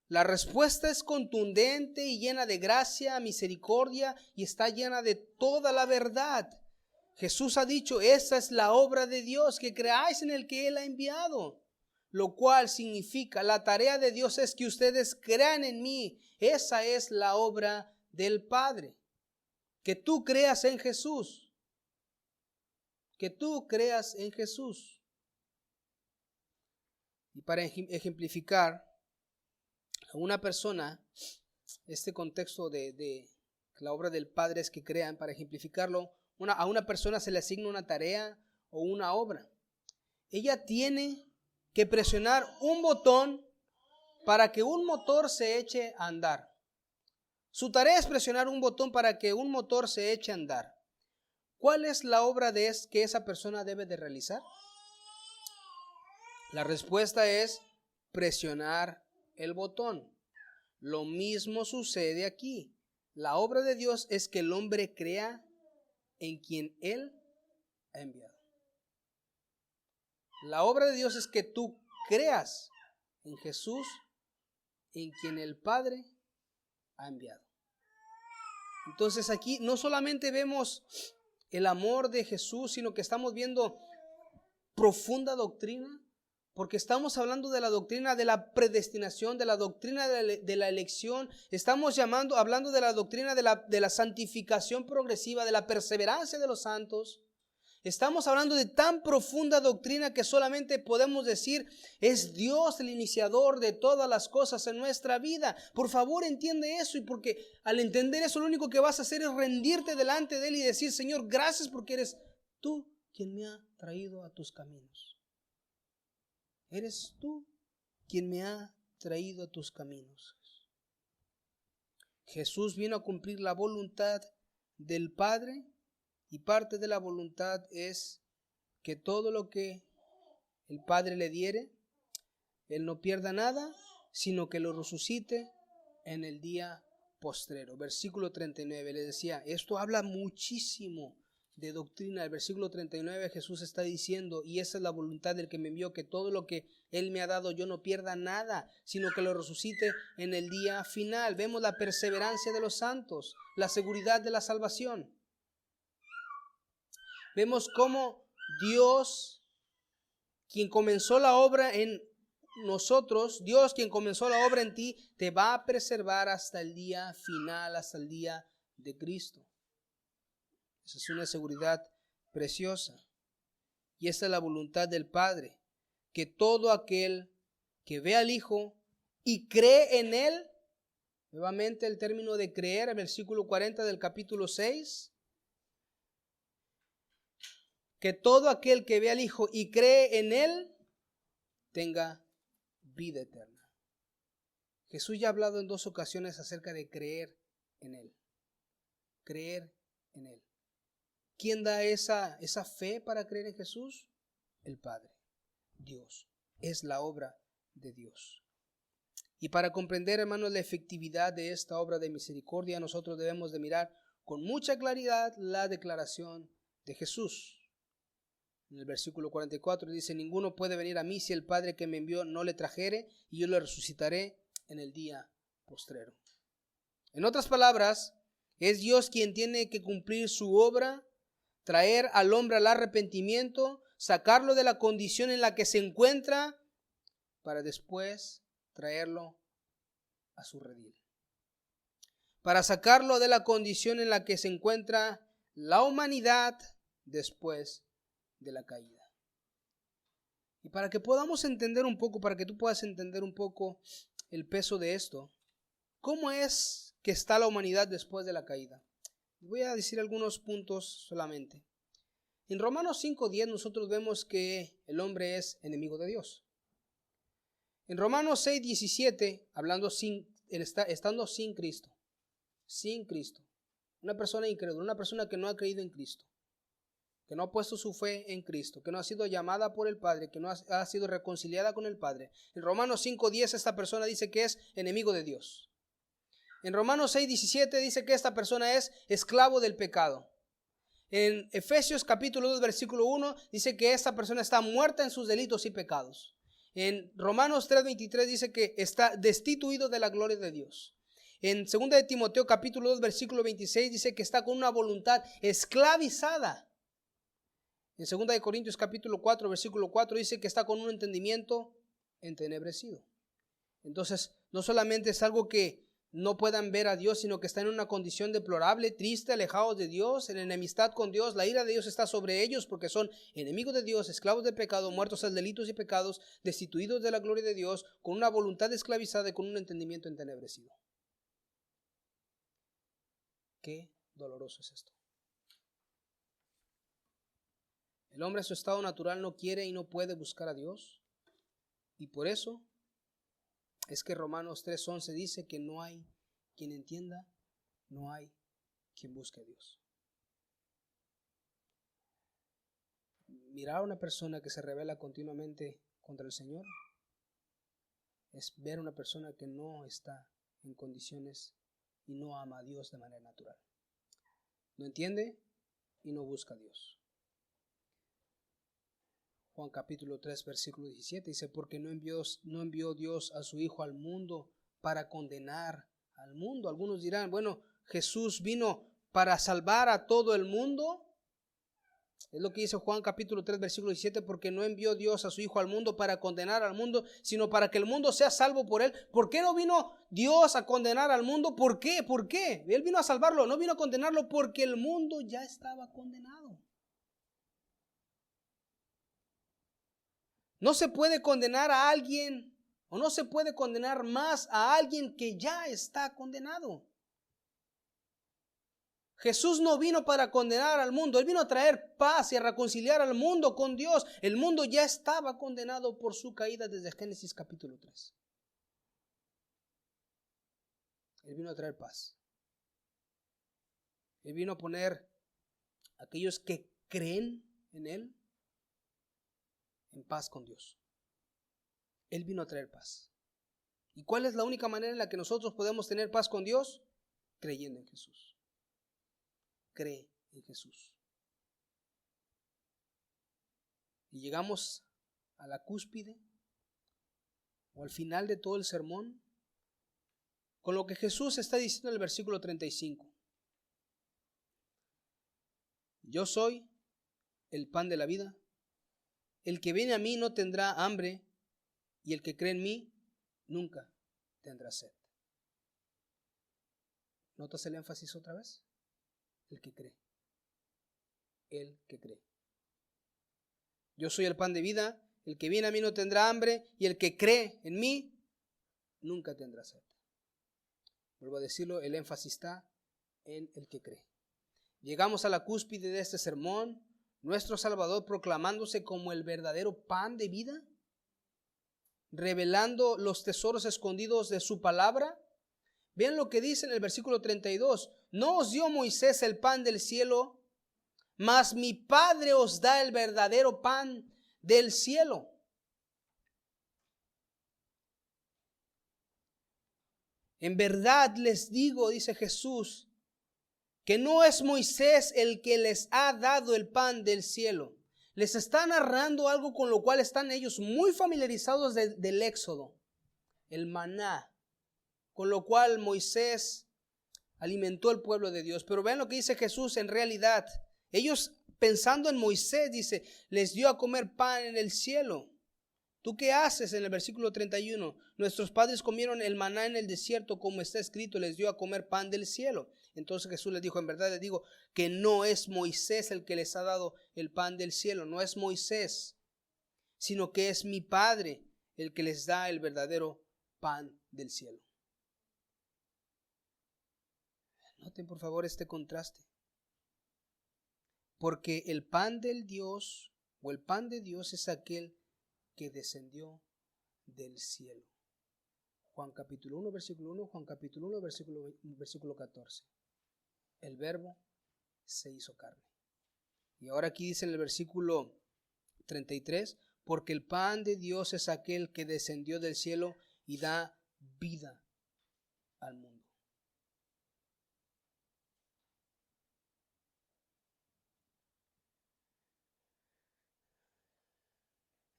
La respuesta es contundente y llena de gracia, misericordia, y está llena de toda la verdad. Jesús ha dicho: esa es la obra de Dios, que creáis en el que Él ha enviado. Lo cual significa: la tarea de Dios es que ustedes crean en mí. Esa es la obra del Padre. Que tú creas en Jesús. Que tú creas en Jesús. Y para ejemplificar a una persona, este contexto de la obra del Padre es que crean, para ejemplificarlo, a una persona se le asigna una tarea o una obra. Ella tiene que presionar un botón para que un motor se eche a andar. Su tarea es presionar un botón para que un motor se eche a andar. ¿Cuál es la obra que esa persona debe de realizar? La respuesta es presionar el botón. Lo mismo sucede aquí. La obra de Dios es que el hombre crea en quien Él ha enviado. La obra de Dios es que tú creas en Jesús, en quien el Padre ha enviado. Entonces aquí no solamente vemos el amor de Jesús, sino que estamos viendo profunda doctrina, porque estamos hablando de la doctrina de la predestinación, de la doctrina de la elección. Estamos hablando de la doctrina de la santificación progresiva, de la perseverancia de los santos. Estamos hablando de tan profunda doctrina que solamente podemos decir es Dios el iniciador de todas las cosas en nuestra vida. Por favor, entiende eso, y porque al entender eso lo único que vas a hacer es rendirte delante de Él y decir: Señor, gracias porque eres tú quien me ha traído a tus caminos. Eres tú quien me ha traído a tus caminos. Jesús vino a cumplir la voluntad del Padre, y parte de la voluntad es que todo lo que el Padre le diere, Él no pierda nada, sino que lo resucite en el día postrero. Versículo 39, le decía, esto habla muchísimo de doctrina. El versículo 39 Jesús está diciendo, y esa es la voluntad del que me envió, que todo lo que Él me ha dado yo no pierda nada, sino que lo resucite en el día final. Vemos la perseverancia de los santos, la seguridad de la salvación. Vemos cómo Dios, quien comenzó la obra en nosotros, Dios quien comenzó la obra en ti, te va a preservar hasta el día final, hasta el día de Cristo. Esa es una seguridad preciosa. Y esta es la voluntad del Padre, que todo aquel que ve al Hijo y cree en Él, nuevamente el término de creer, el versículo 40 del capítulo 6, que todo aquel que ve al Hijo y cree en Él tenga vida eterna. Jesús ya ha hablado en 2 ocasiones acerca de creer en Él. Creer en Él. ¿Quién da esa fe para creer en Jesús? El Padre, Dios. Es la obra de Dios. Y para comprender, hermanos, la efectividad de esta obra de misericordia, nosotros debemos de mirar con mucha claridad la declaración de Jesús. En el versículo 44 dice, ninguno puede venir a mí si el Padre que me envió no le trajere, y yo le resucitaré en el día postrero. En otras palabras, es Dios quien tiene que cumplir su obra, traer al hombre al arrepentimiento, sacarlo de la condición en la que se encuentra, para después traerlo a su redil. Para sacarlo de la condición en la que se encuentra la humanidad después de la caída. Y para que podamos entender un poco, para que tú puedas entender un poco el peso de esto, ¿cómo es que está la humanidad después de la caída? Voy a decir algunos puntos solamente. En Romanos 5:10 nosotros vemos que el hombre es enemigo de Dios. En Romanos 6:17, estando sin Cristo, una persona incrédula, una persona que no ha creído en Cristo, que no ha puesto su fe en Cristo, que no ha sido llamada por el Padre, que no ha sido reconciliada con el Padre. En Romanos 5:10 esta persona dice que es enemigo de Dios. En Romanos 6:17 dice que esta persona es esclavo del pecado. En Efesios capítulo 2 versículo 1 dice que esta persona está muerta en sus delitos y pecados. En Romanos 3:23 dice que está destituido de la gloria de Dios. En 2 de Timoteo capítulo 2 versículo 26 dice que está con una voluntad esclavizada. En 2 de Corintios capítulo 4 versículo 4 dice que está con un entendimiento entenebrecido. Entonces, no solamente es algo que no puedan ver a Dios, sino que están en una condición deplorable, triste, alejados de Dios, en enemistad con Dios. La ira de Dios está sobre ellos porque son enemigos de Dios, esclavos del pecado, muertos a delitos y pecados, destituidos de la gloria de Dios, con una voluntad esclavizada y con un entendimiento entenebrecido. Qué doloroso es esto. El hombre en su estado natural no quiere y no puede buscar a Dios, y por eso es que Romanos 3:11 dice que no hay quien entienda, no hay quien busque a Dios. Mirar a una persona que se revela continuamente contra el Señor es ver a una persona que no está en condiciones y no ama a Dios de manera natural. No entiende y no busca a Dios. Juan capítulo 3, versículo 17 dice, porque no envió Dios a su Hijo al mundo para condenar al mundo. Algunos dirán, bueno, Jesús vino para salvar a todo el mundo. Es lo que dice Juan capítulo 3, versículo 17, porque no envió Dios a su Hijo al mundo para condenar al mundo, sino para que el mundo sea salvo por él. ¿Por qué no vino Dios a condenar al mundo? ¿Por qué? ¿Por qué? Él vino a salvarlo, no vino a condenarlo, porque el mundo ya estaba condenado. No se puede condenar a alguien, o no se puede condenar más a alguien que ya está condenado. Jesús no vino para condenar al mundo, Él vino a traer paz y a reconciliar al mundo con Dios. El mundo ya estaba condenado por su caída desde Génesis capítulo 3. Él vino a traer paz. Él vino a poner a aquellos que creen en Él en paz con Dios. Él vino a traer paz. ¿Y cuál es la única manera en la que nosotros podemos tener paz con Dios? Creyendo en Jesús. Cree en Jesús. Y llegamos a la cúspide o al final de todo el sermón con lo que Jesús está diciendo en el versículo 35. Yo soy el pan de la vida. El que viene a mí no tendrá hambre, y el que cree en mí nunca tendrá sed. ¿Notas el énfasis otra vez? El que cree. El que cree. Yo soy el pan de vida, el que viene a mí no tendrá hambre, y el que cree en mí nunca tendrá sed. Vuelvo a decirlo, el énfasis está en el que cree. Llegamos a la cúspide de este sermón, nuestro Salvador proclamándose como el verdadero pan de vida, revelando los tesoros escondidos de su palabra. Vean lo que dice en el versículo 32. No os dio Moisés el pan del cielo, mas mi Padre os da el verdadero pan del cielo. En verdad les digo, dice Jesús, que no es Moisés el que les ha dado el pan del cielo. Les está narrando algo con lo cual están ellos muy familiarizados del Éxodo, el maná, con lo cual Moisés alimentó al pueblo de Dios. Pero vean lo que dice Jesús en realidad. Ellos pensando en Moisés, dice, les dio a comer pan en el cielo. ¿Tú qué haces? En el versículo 31, nuestros padres comieron el maná en el desierto, como está escrito, les dio a comer pan del cielo. Entonces Jesús les dijo, en verdad les digo que no es Moisés el que les ha dado el pan del cielo, no es Moisés, sino que es mi Padre el que les da el verdadero pan del cielo. Noten por favor este contraste. Porque el pan del Dios o el pan de Dios es aquel que descendió del cielo. Juan capítulo 1, versículo 1, Juan capítulo 1, versículo 14. El verbo se hizo carne. Y ahora aquí dice en el versículo 33, porque el pan de Dios es aquel que descendió del cielo y da vida al mundo.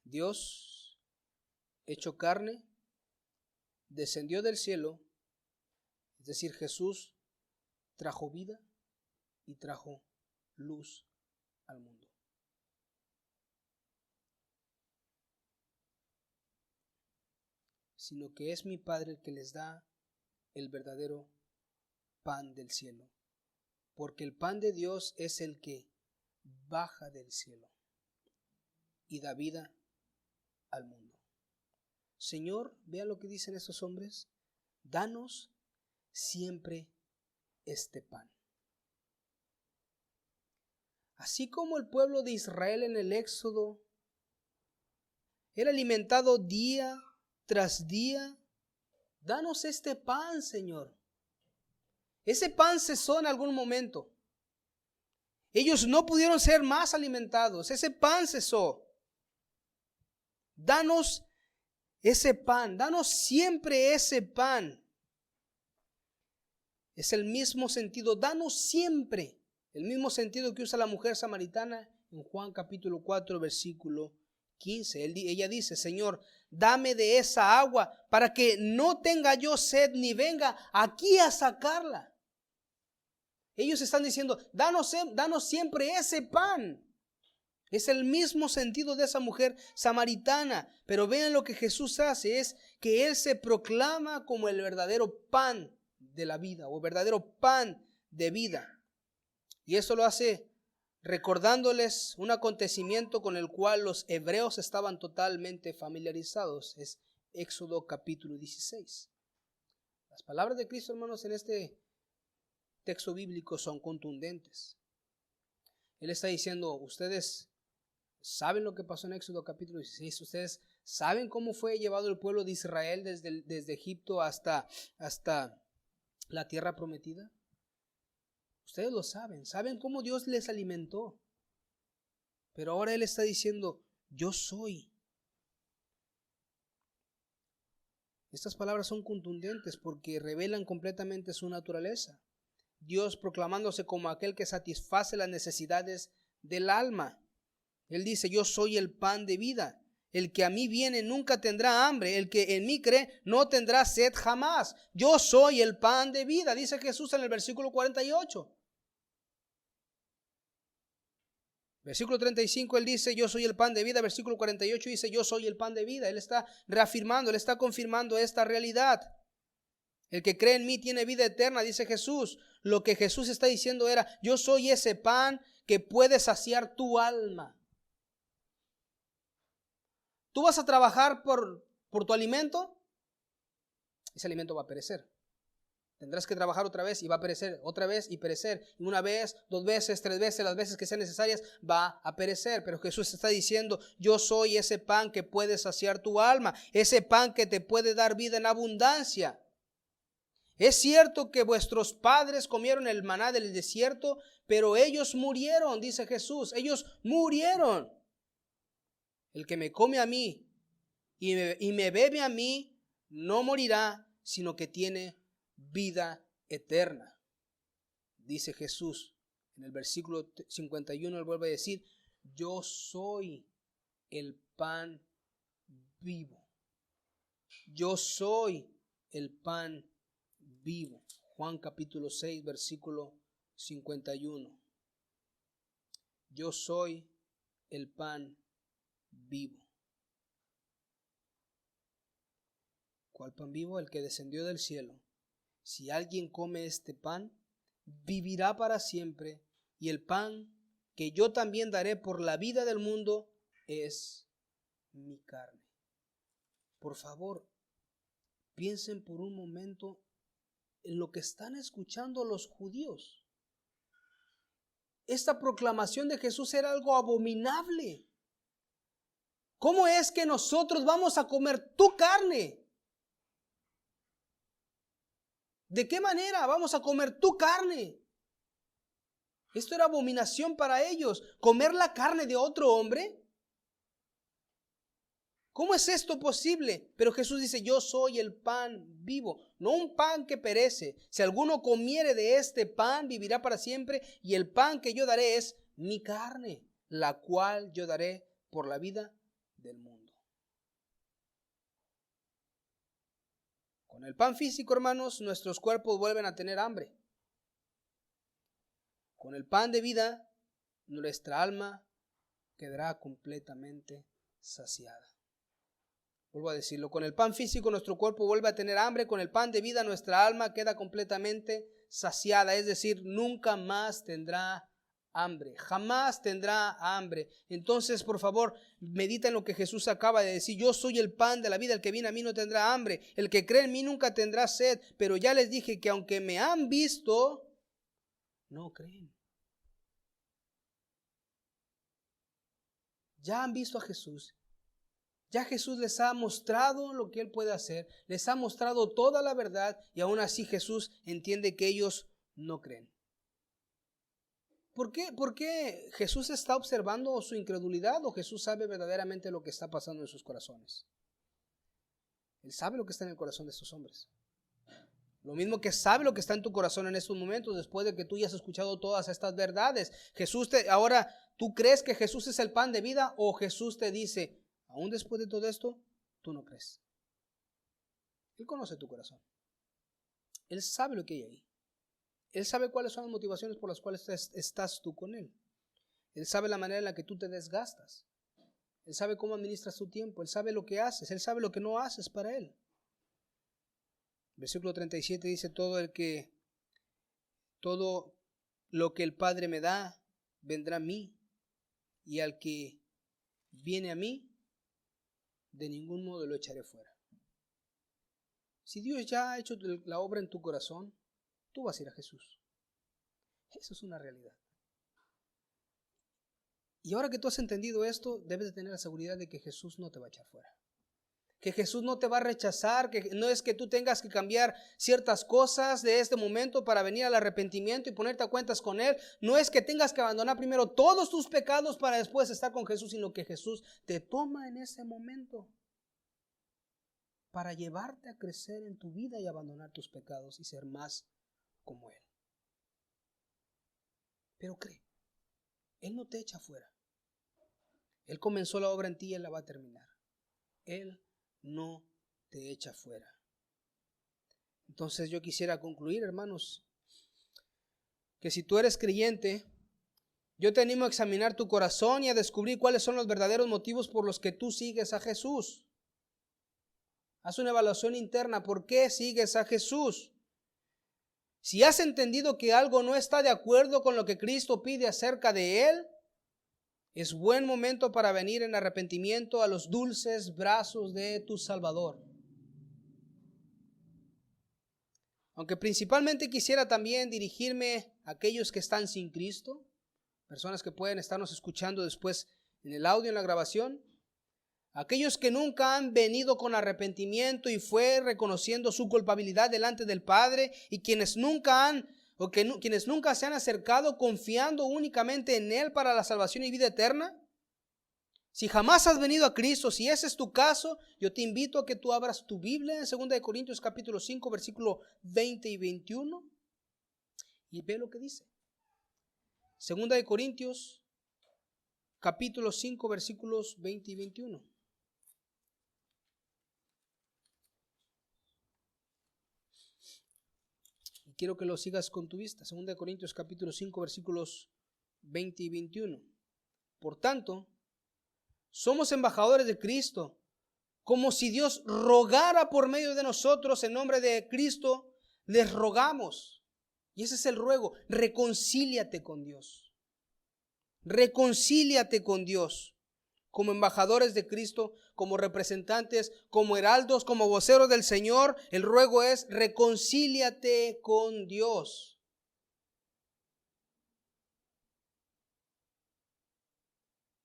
Dios, hecho carne, descendió del cielo, es decir, Jesús trajo vida y trajo luz al mundo. Sino que es mi Padre el que les da el verdadero pan del cielo, porque el pan de Dios es el que baja del cielo y da vida al mundo. Señor, vea lo que dicen estos hombres, danos siempre este pan. Así como el pueblo de Israel en el Éxodo era alimentado día tras día, danos este pan, Señor. Ese pan cesó en algún momento. Ellos no pudieron ser más alimentados. Ese pan cesó. danos ese pan, danos siempre ese pan. Es el mismo sentido, danos siempre, el mismo sentido que usa la mujer samaritana en Juan capítulo 4, versículo 15. Ella dice, Señor, dame de esa agua para que no tenga yo sed ni venga aquí a sacarla. Ellos están diciendo, danos siempre ese pan. Es el mismo sentido de esa mujer samaritana. Pero vean lo que Jesús hace, es que Él se proclama como el verdadero pan de la vida, o verdadero pan de vida. Y eso lo hace recordándoles un acontecimiento con el cual los hebreos estaban totalmente familiarizados. Es Éxodo capítulo 16. Las palabras de Cristo, hermanos, en este texto bíblico son contundentes. Él está diciendo, ustedes saben lo que pasó en Éxodo capítulo 16, ustedes saben cómo fue llevado el pueblo de Israel desde Egipto hasta la tierra prometida. Ustedes lo saben cómo Dios les alimentó. Pero ahora Él está diciendo, yo soy. Estas palabras son contundentes porque revelan completamente su naturaleza. Dios proclamándose como aquel que satisface las necesidades del alma. Él dice, yo soy el pan de vida. El que a mí viene nunca tendrá hambre. El que en mí cree no tendrá sed jamás. Yo soy el pan de vida, dice Jesús en el versículo 48. Versículo 35, Él dice, yo soy el pan de vida. Versículo 48 dice, yo soy el pan de vida. Él está reafirmando, Él está confirmando esta realidad. El que cree en mí tiene vida eterna, dice Jesús. Lo que Jesús está diciendo era, yo soy ese pan que puede saciar tu alma. ¿Tú vas a trabajar por tu alimento? Ese alimento va a perecer. Tendrás que trabajar otra vez y va a perecer, otra vez y perecer. Y una vez, 2 veces, 3 veces, las veces que sean necesarias, va a perecer. Pero Jesús está diciendo, yo soy ese pan que puede saciar tu alma, ese pan que te puede dar vida en abundancia. Es cierto que vuestros padres comieron el maná del desierto, pero ellos murieron, dice Jesús, ellos murieron. El que me come a mí y me bebe a mí, no morirá, sino que tiene vida eterna. Dice Jesús en el versículo 51, él vuelve a decir, yo soy el pan vivo. Yo soy el pan vivo. Juan capítulo 6, versículo 51. Yo soy el pan vivo. ¿Cuál pan vivo? El que descendió del cielo. Si alguien come este pan, vivirá para siempre, y el pan que yo también daré por la vida del mundo es mi carne. Por favor, piensen por un momento en lo que están escuchando los judíos. Esta proclamación de Jesús era algo abominable. ¿Cómo es que nosotros vamos a comer tu carne? ¿De qué manera vamos a comer tu carne? Esto era abominación para ellos. ¿Comer la carne de otro hombre? ¿Cómo es esto posible? Pero Jesús dice, yo soy el pan vivo, no un pan que perece. Si alguno comiere de este pan, vivirá para siempre, y el pan que yo daré es mi carne, la cual yo daré por la vida del mundo. Con el pan físico, hermanos, nuestros cuerpos vuelven a tener hambre. Con el pan de vida, nuestra alma quedará completamente saciada. Vuelvo a decirlo, con el pan físico nuestro cuerpo vuelve a tener hambre, con el pan de vida nuestra alma queda completamente saciada, es decir, nunca más tendrá hambre, jamás tendrá hambre. Entonces, por favor, medita en lo que Jesús acaba de decir, yo soy el pan de la vida, el que viene a mí no tendrá hambre, el que cree en mí nunca tendrá sed, pero ya les dije que aunque me han visto, no creen. Ya han visto a Jesús. Ya Jesús les ha mostrado lo que Él puede hacer, les ha mostrado toda la verdad y aún así Jesús entiende que ellos no creen. ¿Por qué Jesús está observando su incredulidad o Jesús sabe verdaderamente lo que está pasando en sus corazones? Él sabe lo que está en el corazón de estos hombres. Lo mismo que sabe lo que está en tu corazón en estos momentos, después de que tú ya has escuchado todas estas verdades. Ahora, ¿tú crees que Jesús es el pan de vida o Jesús te dice, aún después de todo esto, tú no crees? Él conoce tu corazón. Él sabe lo que hay ahí. Él sabe cuáles son las motivaciones por las cuales estás tú con Él. Él sabe la manera en la que tú te desgastas. Él sabe cómo administras tu tiempo. Él sabe lo que haces. Él sabe lo que no haces para Él. Versículo 37 dice, todo lo que el Padre me da, vendrá a mí. Y al que viene a mí, de ningún modo lo echaré fuera. Si Dios ya ha hecho la obra en tu corazón, tú vas a ir a Jesús. Eso es una realidad. Y ahora que tú has entendido esto, debes de tener la seguridad de que Jesús no te va a echar fuera. Que Jesús no te va a rechazar, que no es que tú tengas que cambiar ciertas cosas de este momento para venir al arrepentimiento y ponerte a cuentas con Él. No es que tengas que abandonar primero todos tus pecados para después estar con Jesús, sino que Jesús te toma en ese momento para llevarte a crecer en tu vida y abandonar tus pecados y ser más como Él. Pero cree, Él no te echa fuera. Él comenzó la obra en ti y Él la va a terminar. Él no te echa fuera. Entonces yo quisiera concluir, hermanos, que si tú eres creyente, yo te animo a examinar tu corazón y a descubrir cuáles son los verdaderos motivos por los que tú sigues a Jesús. Haz una evaluación interna. ¿Por qué sigues a Jesús? Si has entendido que algo no está de acuerdo con lo que Cristo pide acerca de Él, es buen momento para venir en arrepentimiento a los dulces brazos de tu Salvador. Aunque principalmente quisiera también dirigirme a aquellos que están sin Cristo, personas que pueden estarnos escuchando después en el audio, en la grabación, aquellos que nunca han venido con arrepentimiento y fue reconociendo su culpabilidad delante del Padre, y quienes nunca se han acercado confiando únicamente en Él para la salvación y vida eterna. Si jamás has venido a Cristo, si ese es tu caso, yo te invito a que tú abras tu Biblia en 2 Corintios capítulo 5, versículo 20 y 21 y ve lo que dice. 2 Corintios capítulo 5, versículos 20 y 21. Quiero que lo sigas con tu vista. 2 Corintios capítulo 5 versículos 20 y 21. Por tanto, somos embajadores de Cristo, como si Dios rogara por medio de nosotros. En nombre de Cristo les rogamos. Y ese es el ruego. Reconcíliate con Dios. Reconcíliate con Dios. Como embajadores de Cristo, como representantes, como heraldos, como voceros del Señor, el ruego es: reconcíliate con Dios.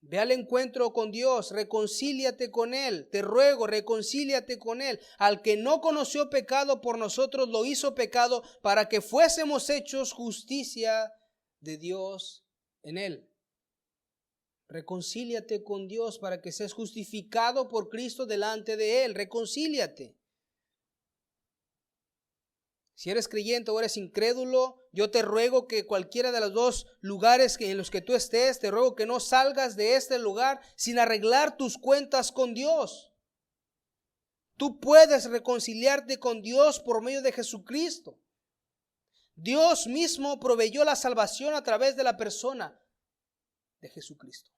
Ve al encuentro con Dios, reconcíliate con Él. Te ruego, reconcíliate con Él. Al que no conoció pecado, por nosotros lo hizo pecado, para que fuésemos hechos justicia de Dios en Él. Reconcíliate con Dios para que seas justificado por Cristo delante de Él. Reconcíliate. Si eres creyente o eres incrédulo, yo te ruego que cualquiera de los dos lugares en los que tú estés, te ruego que no salgas de este lugar sin arreglar tus cuentas con Dios. Tú puedes reconciliarte con Dios por medio de Jesucristo. Dios mismo proveyó la salvación a través de la persona de Jesucristo.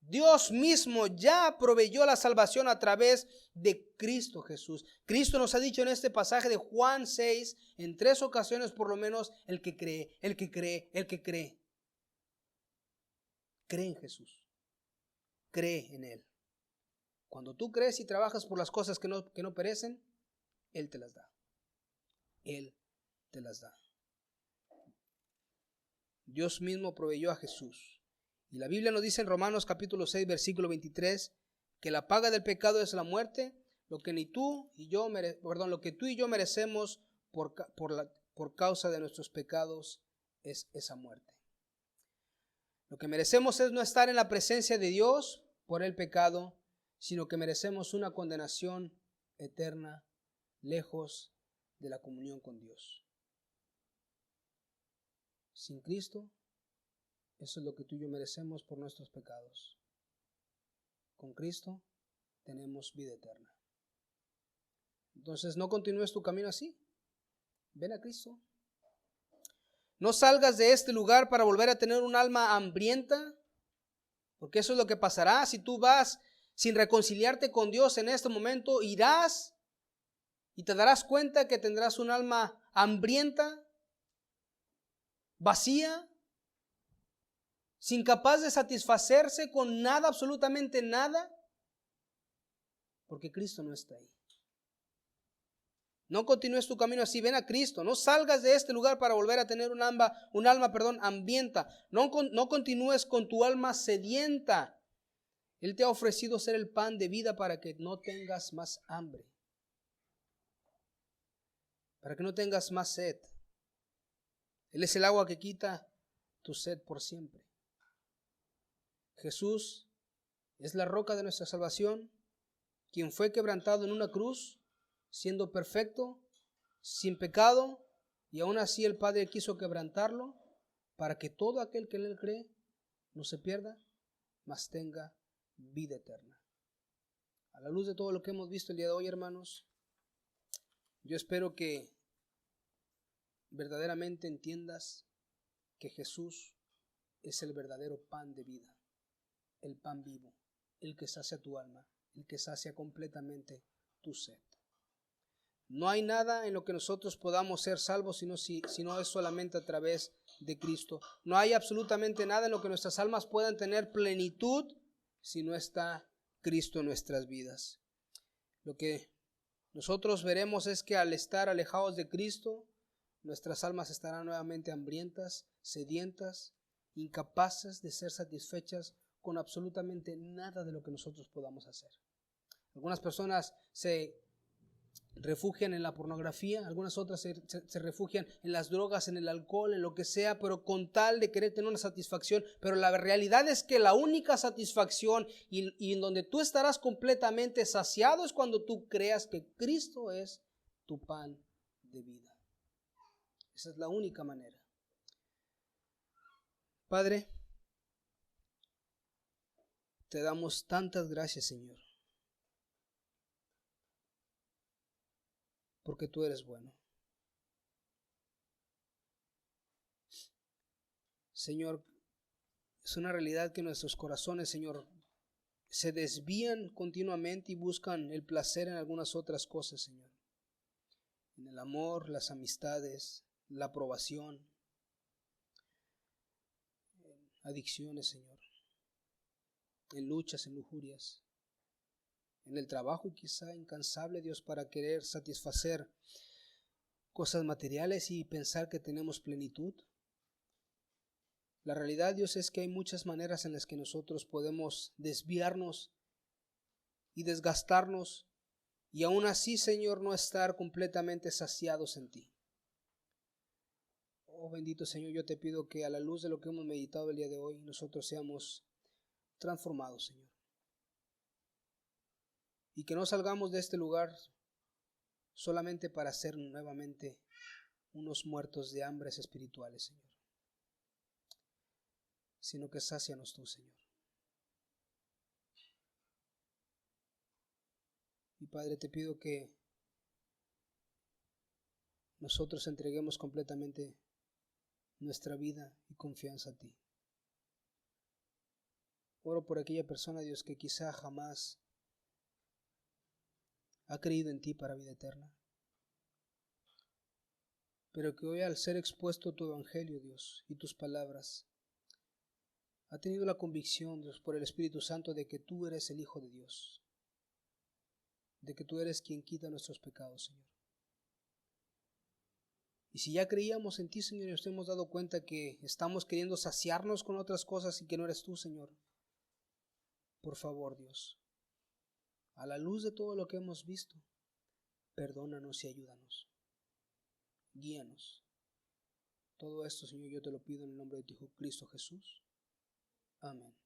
Dios mismo ya proveyó la salvación a través de Cristo Jesús. Cristo nos ha dicho en este pasaje de Juan 6, en 3 ocasiones por lo menos: el que cree, el que cree, el que cree. Cree en Jesús. Cree en Él. Cuando tú crees y trabajas por las cosas que no perecen, Él te las da. Él te las da. Dios mismo proveyó a Jesús. Y la Biblia nos dice en Romanos capítulo 6, versículo 23, que la paga del pecado es la muerte, lo que tú y yo merecemos por causa de nuestros pecados es esa muerte. Lo que merecemos es no estar en la presencia de Dios por el pecado, sino que merecemos una condenación eterna, lejos de la comunión con Dios. Sin Cristo, eso es lo que tú y yo merecemos por nuestros pecados. Con Cristo tenemos vida eterna. Entonces no continúes tu camino así. Ven a Cristo. No salgas de este lugar para volver a tener un alma hambrienta, porque eso es lo que pasará. Si tú vas sin reconciliarte con Dios en este momento, irás y te darás cuenta que tendrás un alma hambrienta, vacía, sin capaz de satisfacerse con nada, absolutamente nada, porque Cristo no está ahí. No continúes tu camino así, ven a Cristo. No salgas de este lugar para volver a tener un alma hambrienta. No continúes con tu alma sedienta. Él te ha ofrecido ser el pan de vida para que no tengas más hambre, para que no tengas más sed. Él es el agua que quita tu sed por siempre. Jesús es la roca de nuestra salvación, quien fue quebrantado en una cruz, siendo perfecto, sin pecado, y aún así el Padre quiso quebrantarlo para que todo aquel que en él cree no se pierda, mas tenga vida eterna. A la luz de todo lo que hemos visto el día de hoy, hermanos, yo espero que verdaderamente entiendas que Jesús es el verdadero pan de vida, el pan vivo, el que sacia tu alma, el que sacia completamente tu sed. No hay nada en lo que nosotros podamos ser salvos sino es solamente a través de Cristo. No hay absolutamente nada en lo que nuestras almas puedan tener plenitud si no está Cristo en nuestras vidas. Lo que nosotros veremos es que al estar alejados de Cristo, nuestras almas estarán nuevamente hambrientas, sedientas, incapaces de ser satisfechas con absolutamente nada de lo que nosotros podamos hacer. Algunas personas se refugian en la pornografía, algunas otras se refugian en las drogas, en el alcohol, en lo que sea, pero con tal de querer tener una satisfacción. Pero la realidad es que la única satisfacción y en donde tú estarás completamente saciado es cuando tú creas que Cristo es tu pan de vida. Esa es la única manera. Padre, te damos tantas gracias, Señor, porque tú eres bueno. Señor, es una realidad que nuestros corazones, Señor, se desvían continuamente y buscan el placer en algunas otras cosas, Señor. En el amor, las amistades, la aprobación, adicciones, Señor, en luchas, en lujurias, en el trabajo y quizá incansable, Dios, para querer satisfacer cosas materiales y pensar que tenemos plenitud. La realidad, Dios, es que hay muchas maneras en las que nosotros podemos desviarnos y desgastarnos y aún así, Señor, no estar completamente saciados en ti. Oh bendito Señor, yo te pido que a la luz de lo que hemos meditado el día de hoy, nosotros seamos transformados, Señor. Y que no salgamos de este lugar solamente para ser nuevamente unos muertos de hambres espirituales, Señor, sino que sácianos tú, Señor. Y Padre, te pido que nosotros entreguemos completamente nuestra vida y confianza a ti. Oro por aquella persona, Dios, que quizá jamás ha creído en ti para vida eterna, pero que hoy al ser expuesto tu evangelio, Dios, y tus palabras, ha tenido la convicción, Dios, por el Espíritu Santo de que tú eres el Hijo de Dios, de que tú eres quien quita nuestros pecados, Señor. Y si ya creíamos en ti, Señor, y nos hemos dado cuenta que estamos queriendo saciarnos con otras cosas y que no eres tú, Señor, por favor, Dios, a la luz de todo lo que hemos visto, perdónanos y ayúdanos. Guíanos. Todo esto, Señor, yo te lo pido en el nombre de tu Hijo Cristo Jesús. Amén.